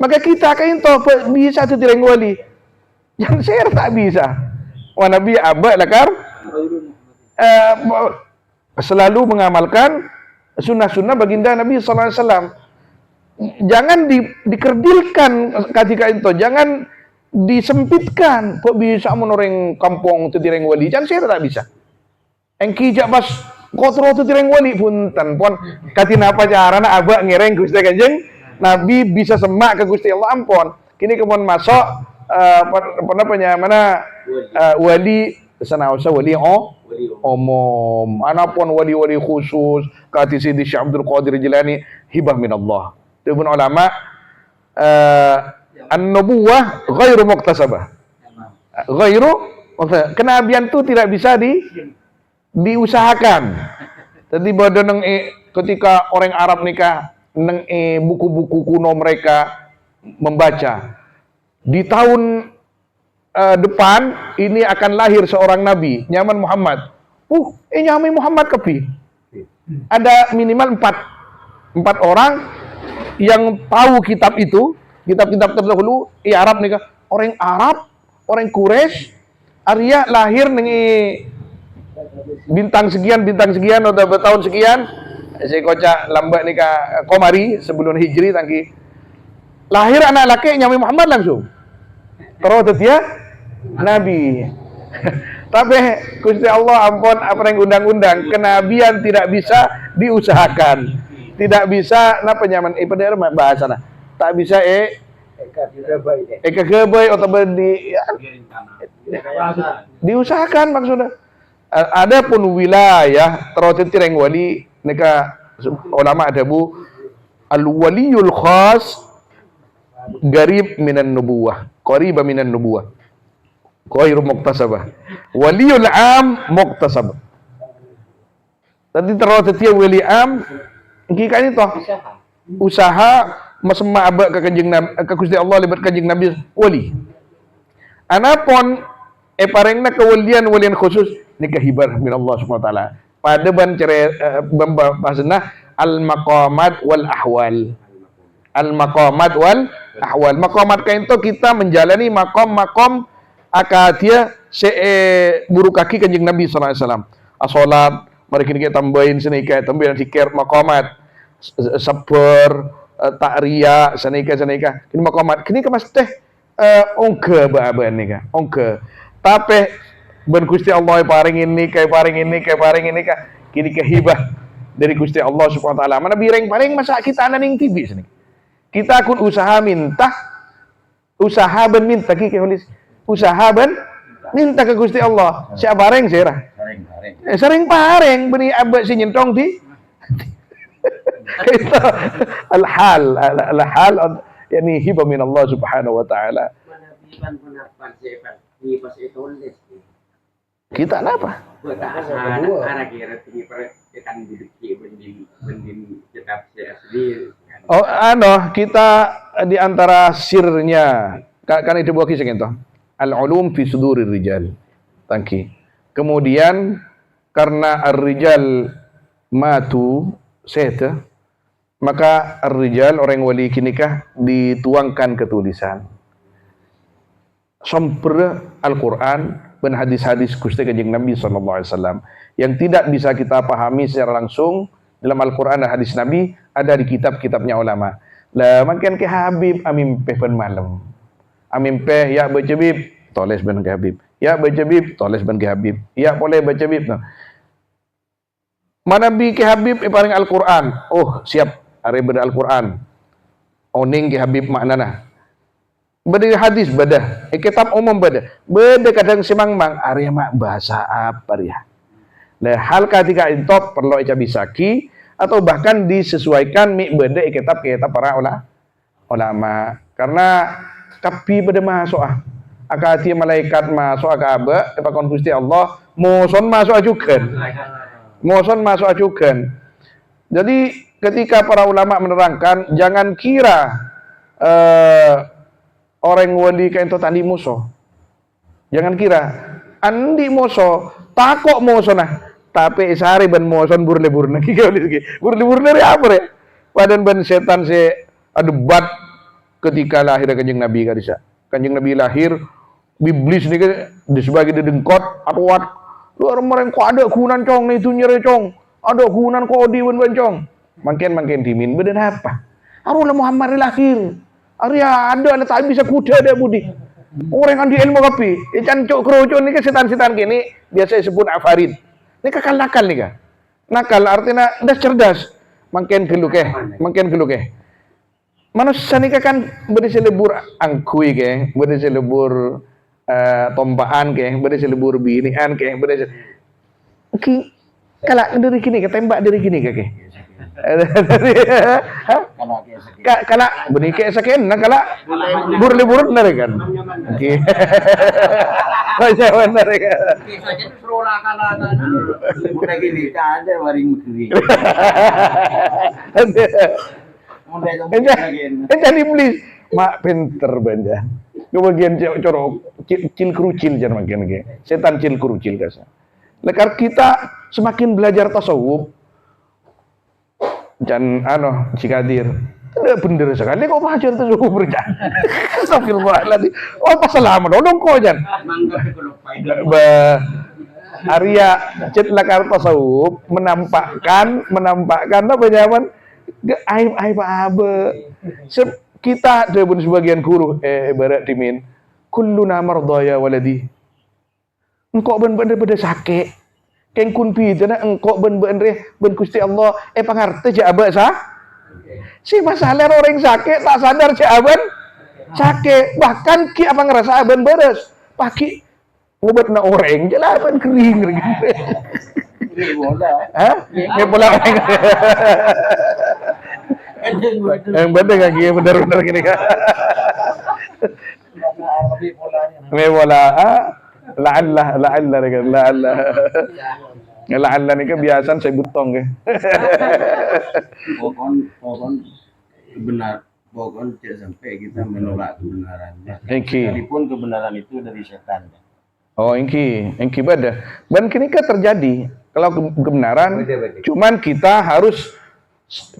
Maka kita kain toh bisa tu tireng wali. Yang saya tak bisa. Wa Nabi abad lakar selalu mengamalkan sunnah-sunnah baginda Nabi sallallahu alaihi wasallam. Jangan dikerdilkan ketika itu, jangan disempitkan. Kok bisa menoreng kampung tetireng wali? Jangan saya tak bisa. Engki jak bas kotro tetireng wali punten pon katina apa carana abak ngereng Gusti Kanjeng Nabi bisa semak ke Gusti Allah ampun. Kini kemudian masuk mana wali sanausa wali umum. Anapun wali-wali khusus kati Sidi Syekh Abdul Qadir Jilani hibah min Allah. Ibn ulama an-nubuwah ghairu muktasabah. Kenabian itu tidak bisa diusahakan. Jadi bodoh neng ketika orang Arab nikah neng buku-buku kuno mereka membaca di tahun depan ini akan lahir seorang nabi nyaman Muhammad. Nyaman Muhammad kepi. Ada minimal empat orang yang tahu kitab itu, kitab-kitab terdahulu, Arab nih, orang Arab, orang Quraisy, Arya lahir nih bintang sekian, atau bertahun sekian, saya kocak lambat nih Komari sebelum Hijri tangki lahir anak laki nyami Muhammad langsung. Terus dia Nabi. Tapi Gusti Allah ampun apa yang undang-undang kenabian tidak bisa diusahakan. Tidak bisa napa nyaman pada bahasa nah. Tak bisa kegabay atau diusahakan maksudnya. Ada pun wilayah terus tireng wali neka ulama ada bu al-waliyul khas garib minan nubuwah, qariba minan nubuwah. Ghairu muktasabah. Waliyul am muktasab. Tadi terus setiap wali am Engki ini toh usaha masema abak ke kanjeng Nabi ke Gusti Allah libat kanjeng Nabi wali. Anapun parengna kewalian khusus nikah hibah min Allah Subhanahu wa taala. Pada ban cere bahasana al maqamat wal ahwal. Al maqamat wal ahwal. Maqamat kain to kita menjalani makom akadia buru kaki kanjeng Nabi sallallahu alaihi wasallam. As-salat mari kita tambahin senika tambahin zikir maqamat sabar takriya senika kini maqamat kini ke mas teh ongke baaban nika ongke tapi ben Gusti Allah paring ini kini kehibah dari Gusti Allah Subhanahu wa taala mana bireng paling masa kita ananing tibi sini kita akun usaha minta usaha ben minta ke Gusti Allah siapa bareng serah sering pareng beni abad si nyentong di itu al-hal yani hibah min Allah Subhanahu wa taala. Kita apa? Oh, kita di antara sirnya kan itu buah kisah itu. Al-ulum fi sudurir rijal. Tangki. Kemudian karena ar-rijal matu seta maka ar-rijal orang wali kinikah dituangkan ketulisan sumber Al-Quran dan hadis-hadis Gusti Kanjeng Nabi SAW yang tidak bisa kita pahami secara langsung dalam Al-Quran dan hadis Nabi ada di kitab-kitabnya ulama. Lah makin ke Habib amin peh pen malam amin peh ya baca bib toles ben ke Habib ya baca bib toles ben ke Habib ya boleh baca bib no. Mana bi ke Habib paring Al-Quran oh siap hari beda Al-Quran oning ke Habib maknana Beda hadis beda, kitab umum beda. Beda kadang simang mang Arya mak bahasa apa ya. Nah, hal ketika itu perlu ica bisaki atau bahkan disesuaikan mi beda kitab para ulama. Karena kapi beda masuk akati malaikat masuk akabe pakon Gusti Allah moson masuk ajukan. Moson masuk ajukan. Jadi ketika para ulama menerangkan jangan kira orang wali kain tadi musuh. Jangan kira andi musuh takok musuh nah. Tapi sehari ben moson burle-burne burle-burne apa ya? Padan ben setan se adebat ketika lahir Kanjeng Nabi kadisa. Kanjeng Nabi lahir iblis nih kan di sebagai dengkot atwat luar mereng kok ada kunan cong nih itu nyere cong. Ada kunan kok di ben cong. Makin dimin beden apa? Arula Muhammad lahir. Arya ada tak bisa kuda ada budi. Orang kan di ilmu kapi. Ikan cok kerucuk nih ke setan-setan gini biasa disebut afarid. Ini nakal nih kan. Nakal artinya dah cerdas. Makin gelukeh. Manusia nih kan berselebur angkui ke, berselebur tombaan ke, berselebur binian ke, Oke, kalau dari gini ke tembak dari gini ke. Kalau benih kayak sekian, nah kalau burle-burle nare kan. Oke. Macam nare kan. Saja serolah kalah udah gini, ada waring kiri. Jadi iblis, mak pinter benda. Kebagian corok, cil kerucil jangan makin ke. Setan cil kerucil kasa. Lekar kita semakin belajar tasawuf, dan cikadir. Tidak bener sekali kok belajar tasawuf berjalan. Astagfirullahaladzim. Oh pas lama dong kok jan. Arya cet lekar tasawuf menampakkan apa zaman aib apa kita dari sebagian guru ibarat dimin kulluna mardaya waladi engkau ben-ben pada sakit keng kun pidana engkau ben-ben ben Gusti Allah pangarte jabat sah si masalah orang sakit tak sadar jaban sakit bahkan ki apa ngerasa ben beres pagi ngobat na orang jelaban kering Ini bola. Hah? Ini bola yang bener nggak gini bener gini kan? Ini bola, la'alla nih kebiasaan saya butong ya. Pokon tidak sampai kita menolak kebenarannya. Iki. Sekalipun kebenaran itu dari setan. Oh, ingki beda. Dan kini kan terjadi kalau kebenaran, cuman kita harus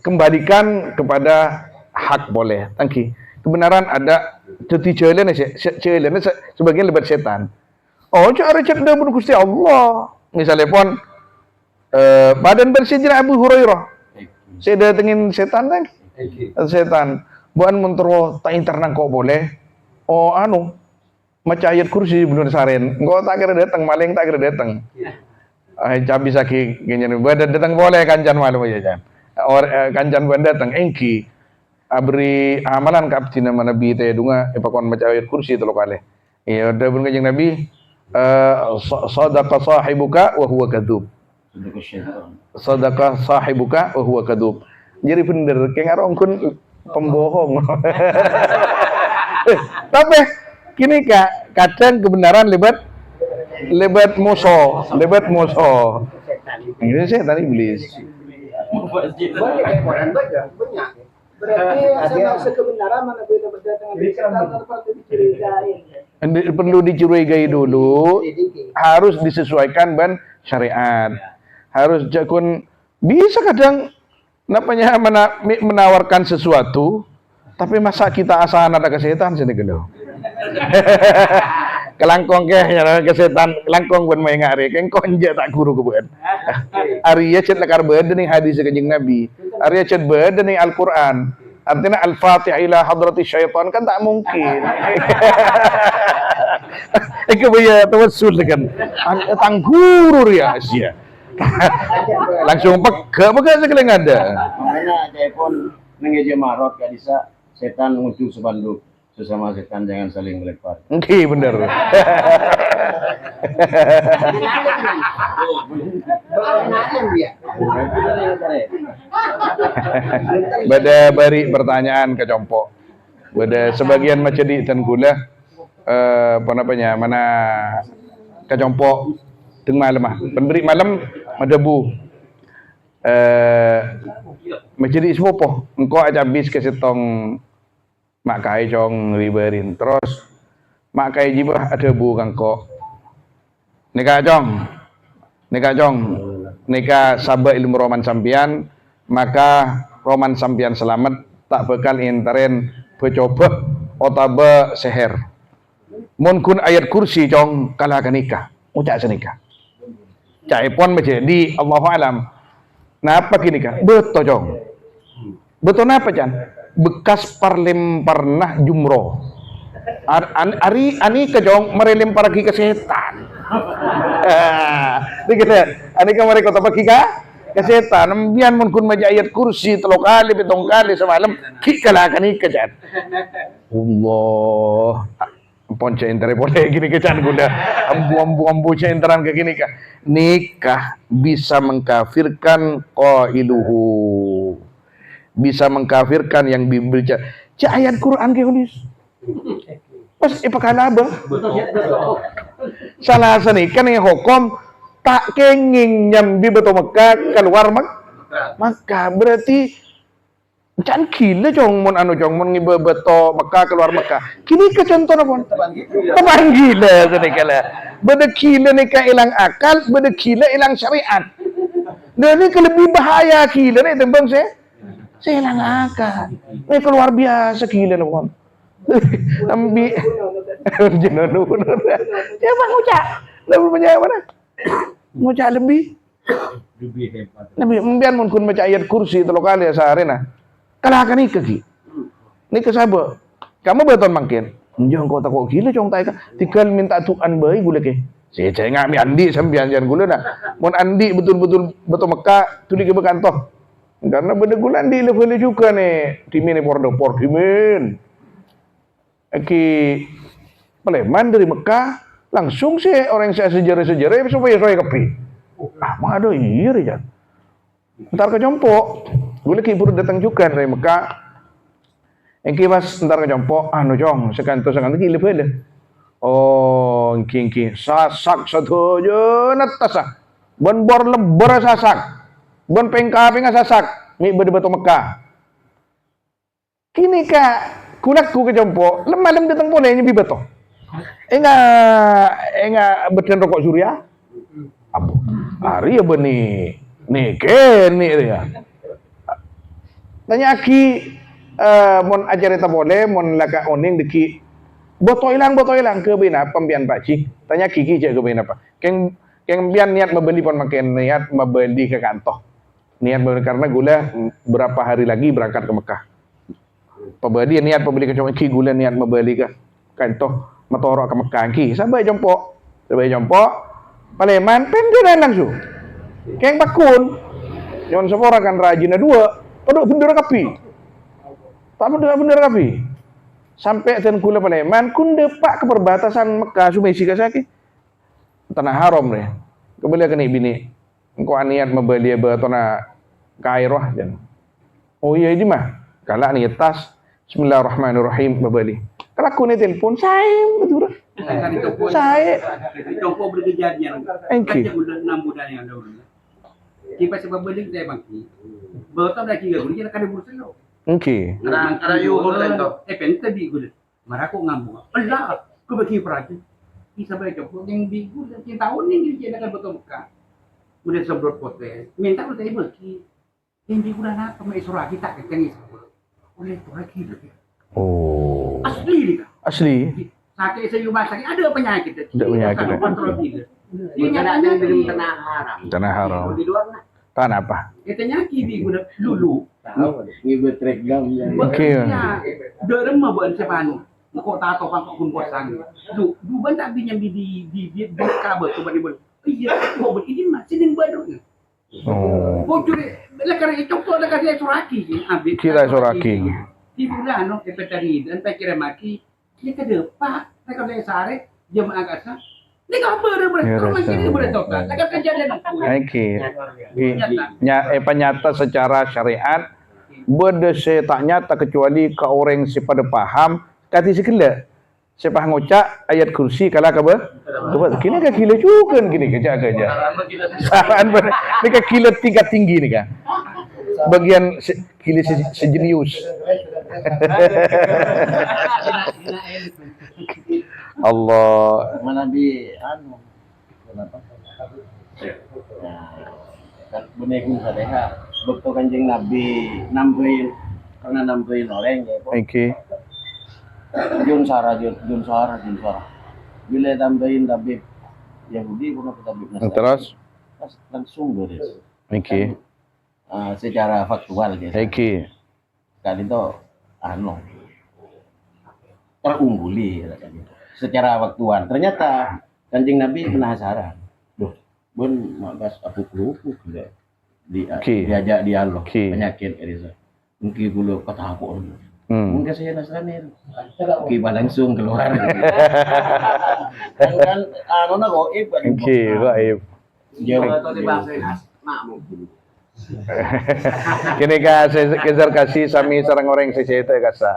kembalikan kepada hak boleh. Tangki kebenaran ada jadi jalan sebagian lebat setan. Oh, cara cerdas pun Gusti Allah. Misalnya pun badan bersih Abu Hurairah. Saya datengin setan kan? Setan. Bukan mentero tak internang kok boleh. Oh, macam ayat kursi bener saren. Engkau tak kira datang, maling tak kira datang. Cabi saki genyen badan datang boleh kancan malu aja jan. Kancan badan datang engki. Abri amalan kaptina mana Nabi teh dunga ipakon macam ayat kursi telo kale. Iya udah pun kanjeng Nabi sadaqa sahibuka wa huwa kadzub. Sadaqa sahibuka wa huwa kadzub. Jadi bener keng arongkun pembohong. Tapi kini kadang kebenaran lebat musuh. Ini setan iblis. Berarti asal kebenaran mana beda berdatangan dari setan atau dicurigai. Perlu dicurigai dulu, harus disesuaikan dengan syariat. Harus jakun bisa kadang menawarkan sesuatu, tapi masa kita asahan ada kesehatan sini gelo. Kelangkong kesetan kelangkong ben main ngare keng konja tak guru kebuan. Arya cet lekar beda nih hadis Kanjeng Nabi. Arya cet beda nih Al-Qur'an. Artinya Al-Fatihah ila hadrati syaitan kan tak mungkin. Eko ya tawassul kan. Tang guru ya sia. Langsung pega sekali ada. Makanya telepon nang Marot gak bisa setan muncul sebanduk sesama setan jangan saling melempar. Oke, bener. Bada bari pertanyaan ke compok. Bada sebagian macedi dan gula apa namanya mana ke compok teng malam ah. Penberi malam madebu. Macedi sepopo. Engkau aja habis ke setong mak kai cong riberin. Terus mak kai jibah ada bu kangko. Nika cong, nika sabah ilmu roman sampian, maka roman sampian selamat tak bekal interen becoba otaba seher. Mun kun ayat kursi cong kalah nikah, ucap senikah. Caipon menjadi Allahu alam. Napa kini kah? Betul cong. Betul napa can? Bekas parlem pernah jumroh. Ani kejong merelempar ke setan. Ini kita, ani kamari kota pagi ka setan. Bian mun kun maja ayat kursi 3 kali 7 kali semalam kikalakan ikejan. Allah. Ponce entere boleh gini kecan gula. Ambu centeran ke gini kah. Nikah bisa mengkafirkan qailuhu. Bisa mengkafirkan yang dibaca. Cak ayat Quran ke tulis. Pas ipakala ba? Salah sani kan yang hukum tak kenging nyambi betul Mekah keluar Mekah berarti jangan gila jong mon anu jong mon ngibe beto Mekah keluar Mekah. Kini ke contoh pun. Teman gila sani kala. Beda gila ni ka ilang akal, beda gila ilang syariat. Dan ini lebih bahaya gila ni tembang saya ilang akal. Ini keluar biasa gila ni pun. Ambi jenonu ya bang ngucap lebih banyak mana ngucap lebih hebat lebih mbian mun kun baca ayat kursi 3 kali sehari nah kalahkan ikut ki ni kesaba kamu beton mangkin njong kau takut gila cong tai ka tinggal minta tuan bayi gula ke saya ngami andi sambian jan gula nah mun andi betul Mekah tu di ke kantor karena benda gula andi level juga nih timin ni por timin Aki Paleman dari Mekah langsung sih orang saya sejarah supaya saya kepi. Mah ada iya ya. Ntar ke Jompo, gue lagi baru datang juga dari Mekah. Engki pas ntar ke Jompo, anu jong sekanto gila bela. Oh, engki sasak satu aja natasa. Bon bor lebor sasak. Bon pengkaping sasak. Mi bede batu Mekah. Kini kak kulakku ke Jompo, malam datang boleh nyebi beto. Enggak beten rokok surya. Abu. Hari ya beni. Nih ya. Tanya aki mon ajar eta boleh mon laka oning deki boto hilang ke bina pembian pakcik. Tanya kiki je ke bina apa. Keng bian niat membeli pon makin niat membeli ke kantor. Niat membeli karena gula berapa hari lagi berangkat ke Mekah. Pembeli niat pembeli ke Jompo gula niat membeli ke kantor motor ke Mekah ki sampai Jompo Paleman penderan langsung keng bakun yon sepora kan rajina 2 peduk bendera kapi tak bendera kapi sampai ten kula Paleman kun depak ke perbatasan Mekah Sumaisi kasaki tanah haram deh kebeli ke bini engkau niat membeli betona Kairo dan oh iya ini mah kalak nih tas Bismillahirrahmanirrahim membeli. Kalau aku nih telepon, saya betul. Saya. Contoh berkejadian. Engki. Kan udah 6 bulan yang lalu. Kita sebab beli saya bangki. Betul dah kira gula kita kada bursa lo. Engki. Ada yo holen to. Pen tadi gula. Marah kok ngambung. Allah, ku bagi perhati. Kita baca contoh yang di gula yang tahun ini dia akan betul buka. Udah sebelum pote. Minta lu tadi bagi. Yang di gula nak sama isra kita kecengis. Oleh tu lagi tu. Oh. Asli ni. Asli. Sakit sayuran sakit ada penyakit. Ada penyakit. Kontrol dia. Dia nyatanya belum tanah haram. Tanah haram. Di luar nah. Tanah apa? Katanya kibi guna lulu. Tahu ngibe trek gam ya. Okey. Derem mah buat sepanu. Kok tato kan kun kosan. Du ban tak binya di kabel coba di bol. Iya, kok begini mah sidin baru. Oh. Bocor lekar itu kok ada kasih suraki. Kita suraki. Di bulan no petani dan tak kira maki Dia kata, Pak, saya kalau saya sehari, jemaah agak ini kabar boleh, Ya, rumah rasa. ini boleh total. Saya kejadian aku. Nyata secara syariat benda saya tak nyata kecuali ke orang si pada faham kati sekela. Saya faham ngocak ayat kursi kalau ke apa? Kini ke kila juga gini kerja. Saran benar. Ni ke kila tingkat tinggi ni kan. Bagian kila sejenius. Allah. Mana Nabi anu kenapa? Nah, kan benegung sadeha betul kanjeng Nabi nambahin orang ya. Okey. Jun Sarah. Bila tambahin tabib Yahudi pun aku tabib Nasrani. Terus Langsung beres. okey. Secara faktual gitu. Okey. Kali itu anu terungguli gitu. Secara waktuan ternyata kanjeng Nabi penasaran. Duh, bun magas aku kelupuk diajak dialog penyakit Elisa. Mungkin dulu kata aku mungkin saya Nasrani. Oke, langsung keluar. Kan anu na goib kan. Okey, gaib. Kini ka saya kejar kasih sami sarang orang saya itu kasa.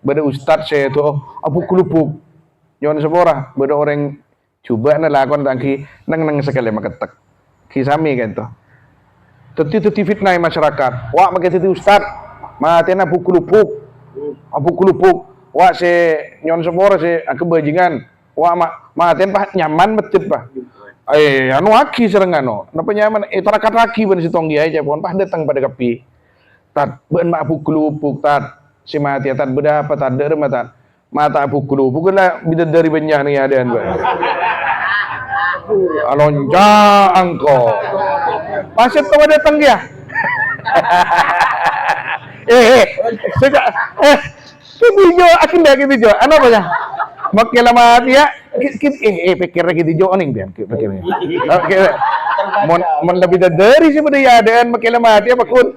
Beda ustaz saya itu apu kelupuk. Nyon sepora, beda orang coba na lakon tangki nang sekali maketek. Kisami kan to. Teti fitnah masyarakat. Wak make teti ustaz, matena apu kelupuk. Apu kelupuk. Wak se nyon sepora se kebajingan. Wak maten pah nyaman betul pah. Anu aki sereng anu. Napa nyaman tarakat laki ben si tonggi aja pun pah datang pada kapi. Tat ben mak apu kelupuk tat. Si mati tat beda apa tat der mata. Mata apu kelupuk kena bida dari benyah ni adean ba. Alonja angko. Pasir tu datang dia. Video akin dah video. Ano ba ya? Makilah mati ya. Pikir gitu jo oning bian pikir. Oke. Mon lebih dari sih pada ya adean makilah mati apa kun.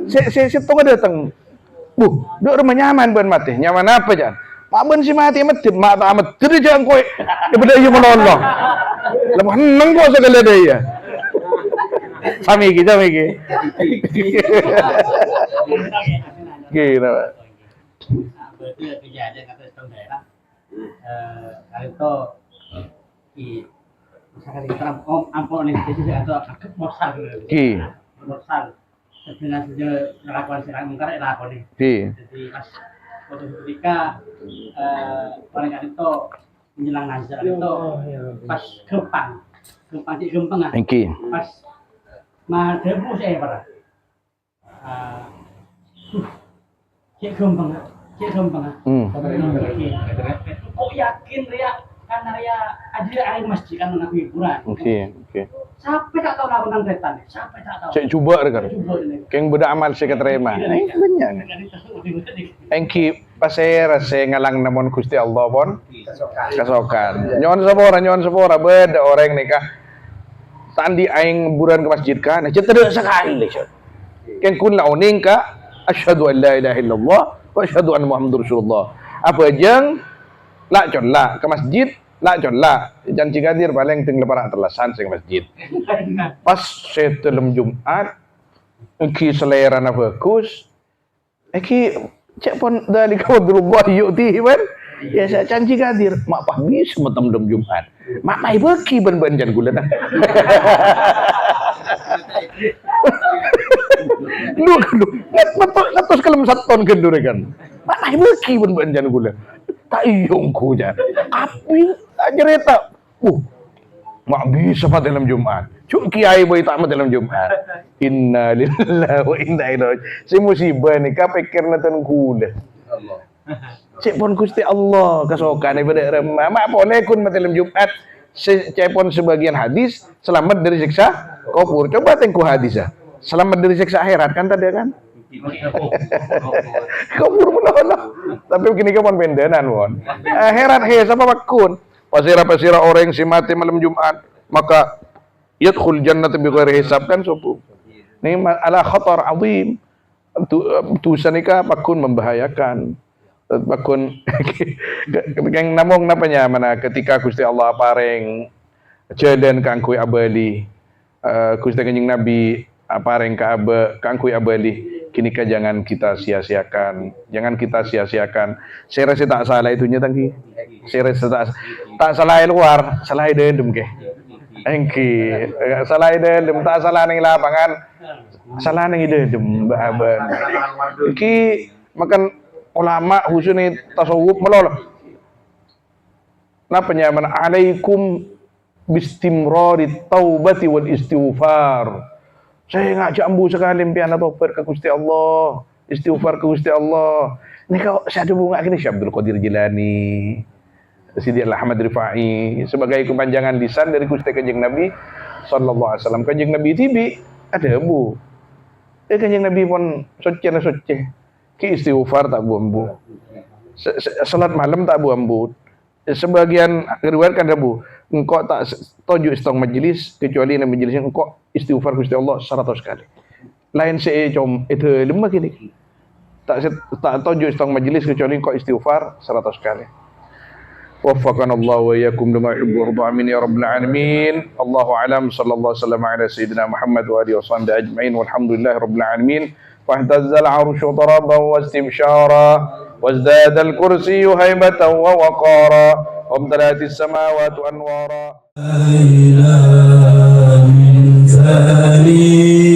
Saya tunggu datang. Duk rumah nyaman ban mati. Nyaman apa jangan? Mak ben si mati medit, mak tak medit jangan kowe. Daripada ieu menolong. Lemah neng kok segala daya. Sami iki. Gila. Berarti kejadian kata setahun daerah. Kali itu misalkan kita ampun nih jadi atau morsal. Morsal. Dengan sejauh melakukan serang mungkar lakon nih. Jadi pas waktu ketika orang itu menjelang nazar itu pas gempang ah. Pas mah debu saya pernah. Cek gempang. Kok yakin Ria karena Ria aja masjid kan mengaku hiburan. Oke. Sampai tak tahu lah tentang setan. Sampai tak tahu. Saya coba kan. Keng beda amal saya keterima. Banyak. Engki pas saya rasa ngalang namon Gusti Allah pon kasokan. Nyon sepora beda orang nikah. Tandi aing buran ke masjid kan. Cetedek sekali. Keng kun launing ka asyhadu an la ilaha illallah wa asyhadu anna muhammadur rasulullah. Apa jeng lak ke masjid lak janji gadir paling ting leparak terlasan sing masjid. Pas setelum Jumat engki selera na bagus. Eki cek pon dari kawadrullah yu'ti kan. Ya saya janji gadir mak pah bisa metem dem Jumat. Mak mai beki ben jan gula dah. Lu ngatos kelem saton kendur kan. Mak mai beki ben jan gula. Tak iyong ku jan. Api cerita. Mak bisa pada dalam Jumat. Cuk kiai boy tak dalam Jumat. Inna lillahi wa inna ilaihi raji'un. Si musibah ni ka pikir natan gula. Allah. Cek pon Gusti Allah kasokan daripada remah. Mak boleh kun dalam Jumat. Cek pon sebagian hadis selamat dari siksa kubur. Coba tengku hadis ah. Selamat dari siksa akhirat kan tadi kan? Kubur menolong. Tapi begini kan pendenan pon. Akhirat siapa makun? Pasira orang si mati malam Jumat maka yadkhul jannata bighairi hisab kan subuh. Ini ala khatar azim. tusan ika pakun membahayakan. Pakun yang namong napanya mana ketika Gusti Allah paring jalan kangkui abali, Gusti Kanjeng Nabi paring ka kangkui abali, kini ka jangan kita sia-siakan, jangan kita sia-siakan. Saya rasa tak salah itunya tangki, saya rasa tak salah luar, salah dalam ke, engki salah dalam, tak salah neng lapangan, salah neng dalam bahaban. Ki makan ulama khususnya tasawuf meloloh. Napanya mana alaikum bistimrari taubati wal istighfar. Saya ngajak ambu sekali pian taubat ke Gusti Allah, istighfar ke Gusti Allah. Ini kau saya ada bunga ini Syekh Abdul Qadir Jilani, Sidi Ahmad Rifai sebagai kepanjangan lisan dari Gusti Kanjeng Nabi sallallahu alaihi wasallam. Kanjeng Nabi tibi ada bu. Kanjeng Nabi pun soce. Ki istighfar tak bu ambu. Salat malam tak bu ambu. Sebagian riwayat kan bu, engkau tak toju istong majelis kecuali dalam majelisnya engkau istighfar Gusti Allah 100 kali. Lain itu lemah gini. Tak toju istong majelis kecuali engkau istighfar 100 kali. Waffaqana Allah wa iyyakum lima yuhibbu wa yarda. Amin ya rabbal alamin. Allahu a'lam. Sallallahu alaihi wasallam ala sayyidina Muhammad wa alihi wasahbihi ajma'in. Walhamdulillahi rabbil alamin. فاهتز العرش طربا واستبشارا وازداد الكرسي هيبة ووقارا وامتلأت السماوات أنوارا. من ثنيات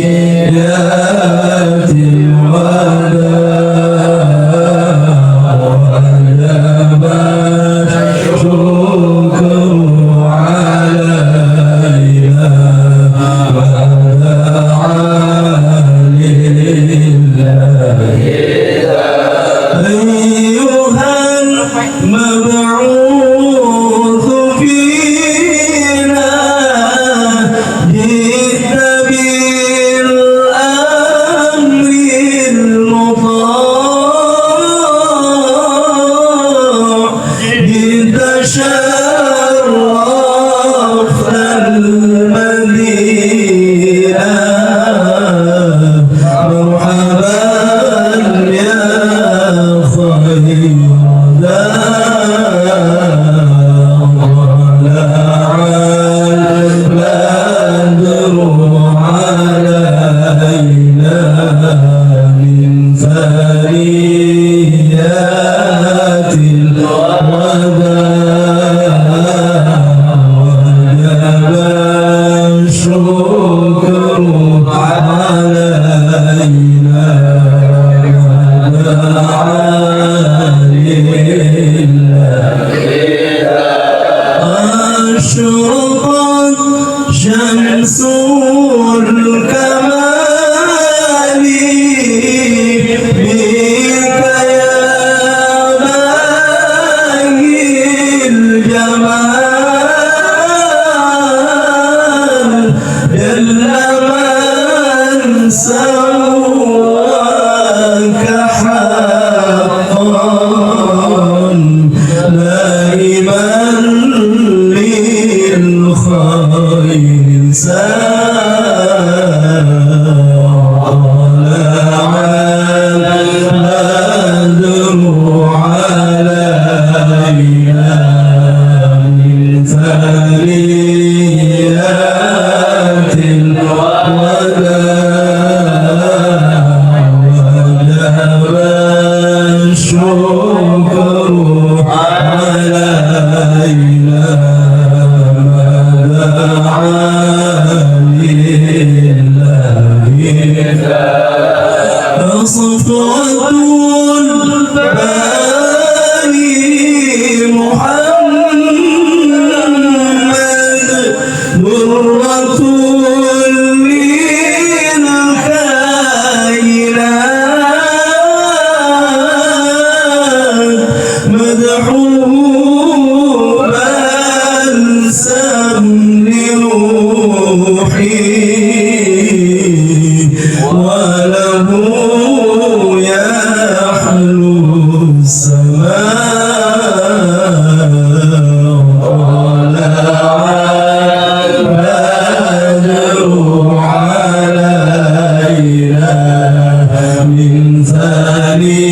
من ثنيات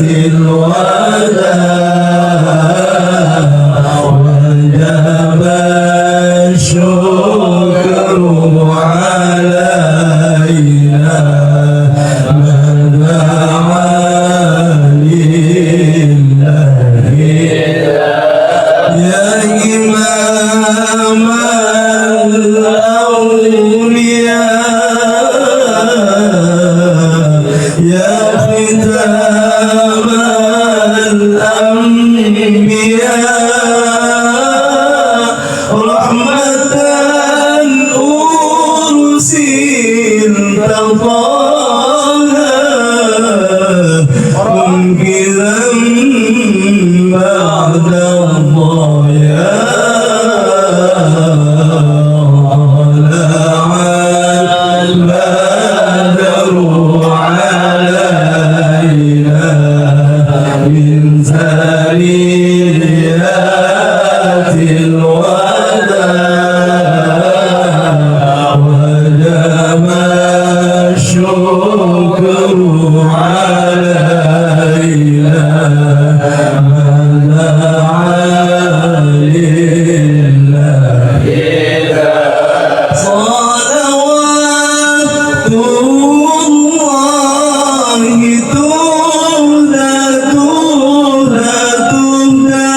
الوداع وجب الشكر علينا من دعا لله يا إمام الأولياء يا ختام الأنبياء رحمة أرسلت طه منقذا بعد الضياع طلع البدر علينا من ثنيات الوداع وجب الشكر علينا من دعا لله صلوات الله تهدى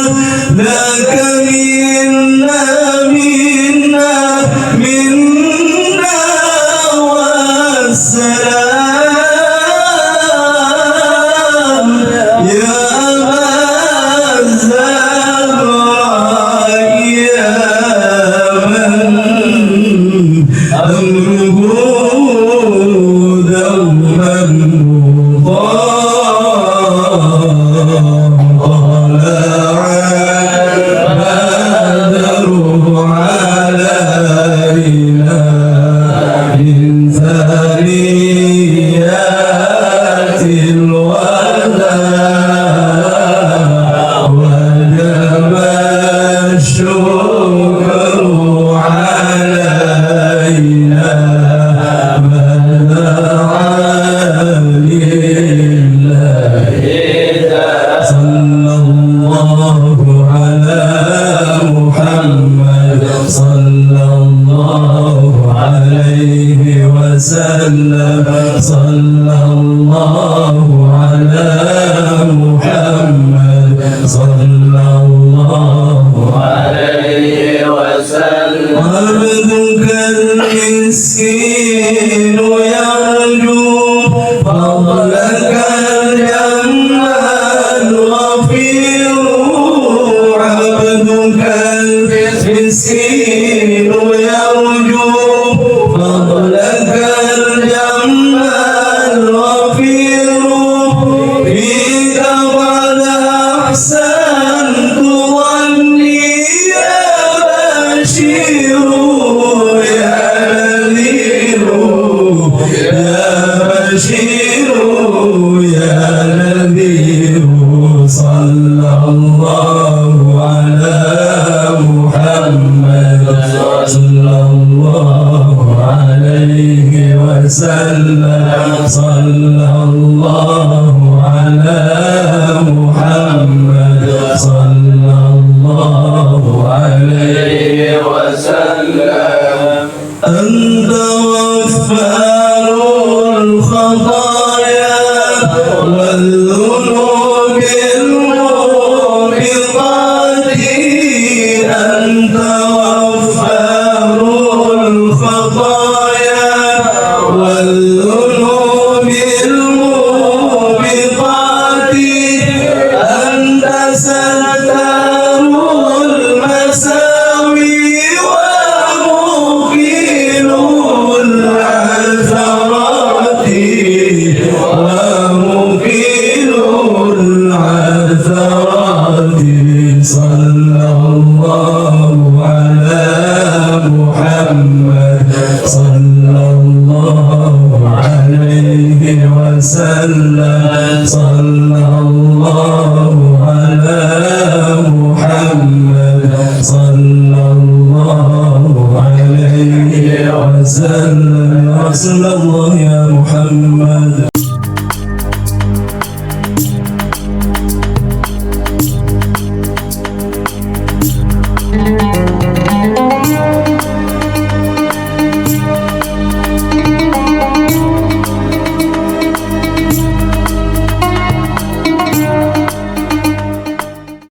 لك منا والسلام يا أبا الزهراء يا من أمره دوما مضاء طلع البدر علينا من ثنيات الوداع وجب الشكر علينا من دعا لله صلى الله على محمد صلى الله عليه وسلم صلى الله على محمد صلى الله عليه وسلم عبدك المسكين يرجو فضلك الجم الغفير عبدك المسكين يرجو فضلك الجم الغفير فيك قد أحسنت ظني يا بشير يا نذير يا بشير يا نذير صلى الله على محمد صلى الله عليه وسلم صلى الله على محمد صلى الله عليه وسلم أنت غفار الخطايا والذنوب الموبقات أنت غفار الخطايا والذنوب الموبقات أنت ستار المساوي ومقيل العثرات ومقيل العثرات صلى الله على محمد صلى الله عليه وسلم صلى الله على محمد صلى الله عليه وسلم رسول الله يا محمد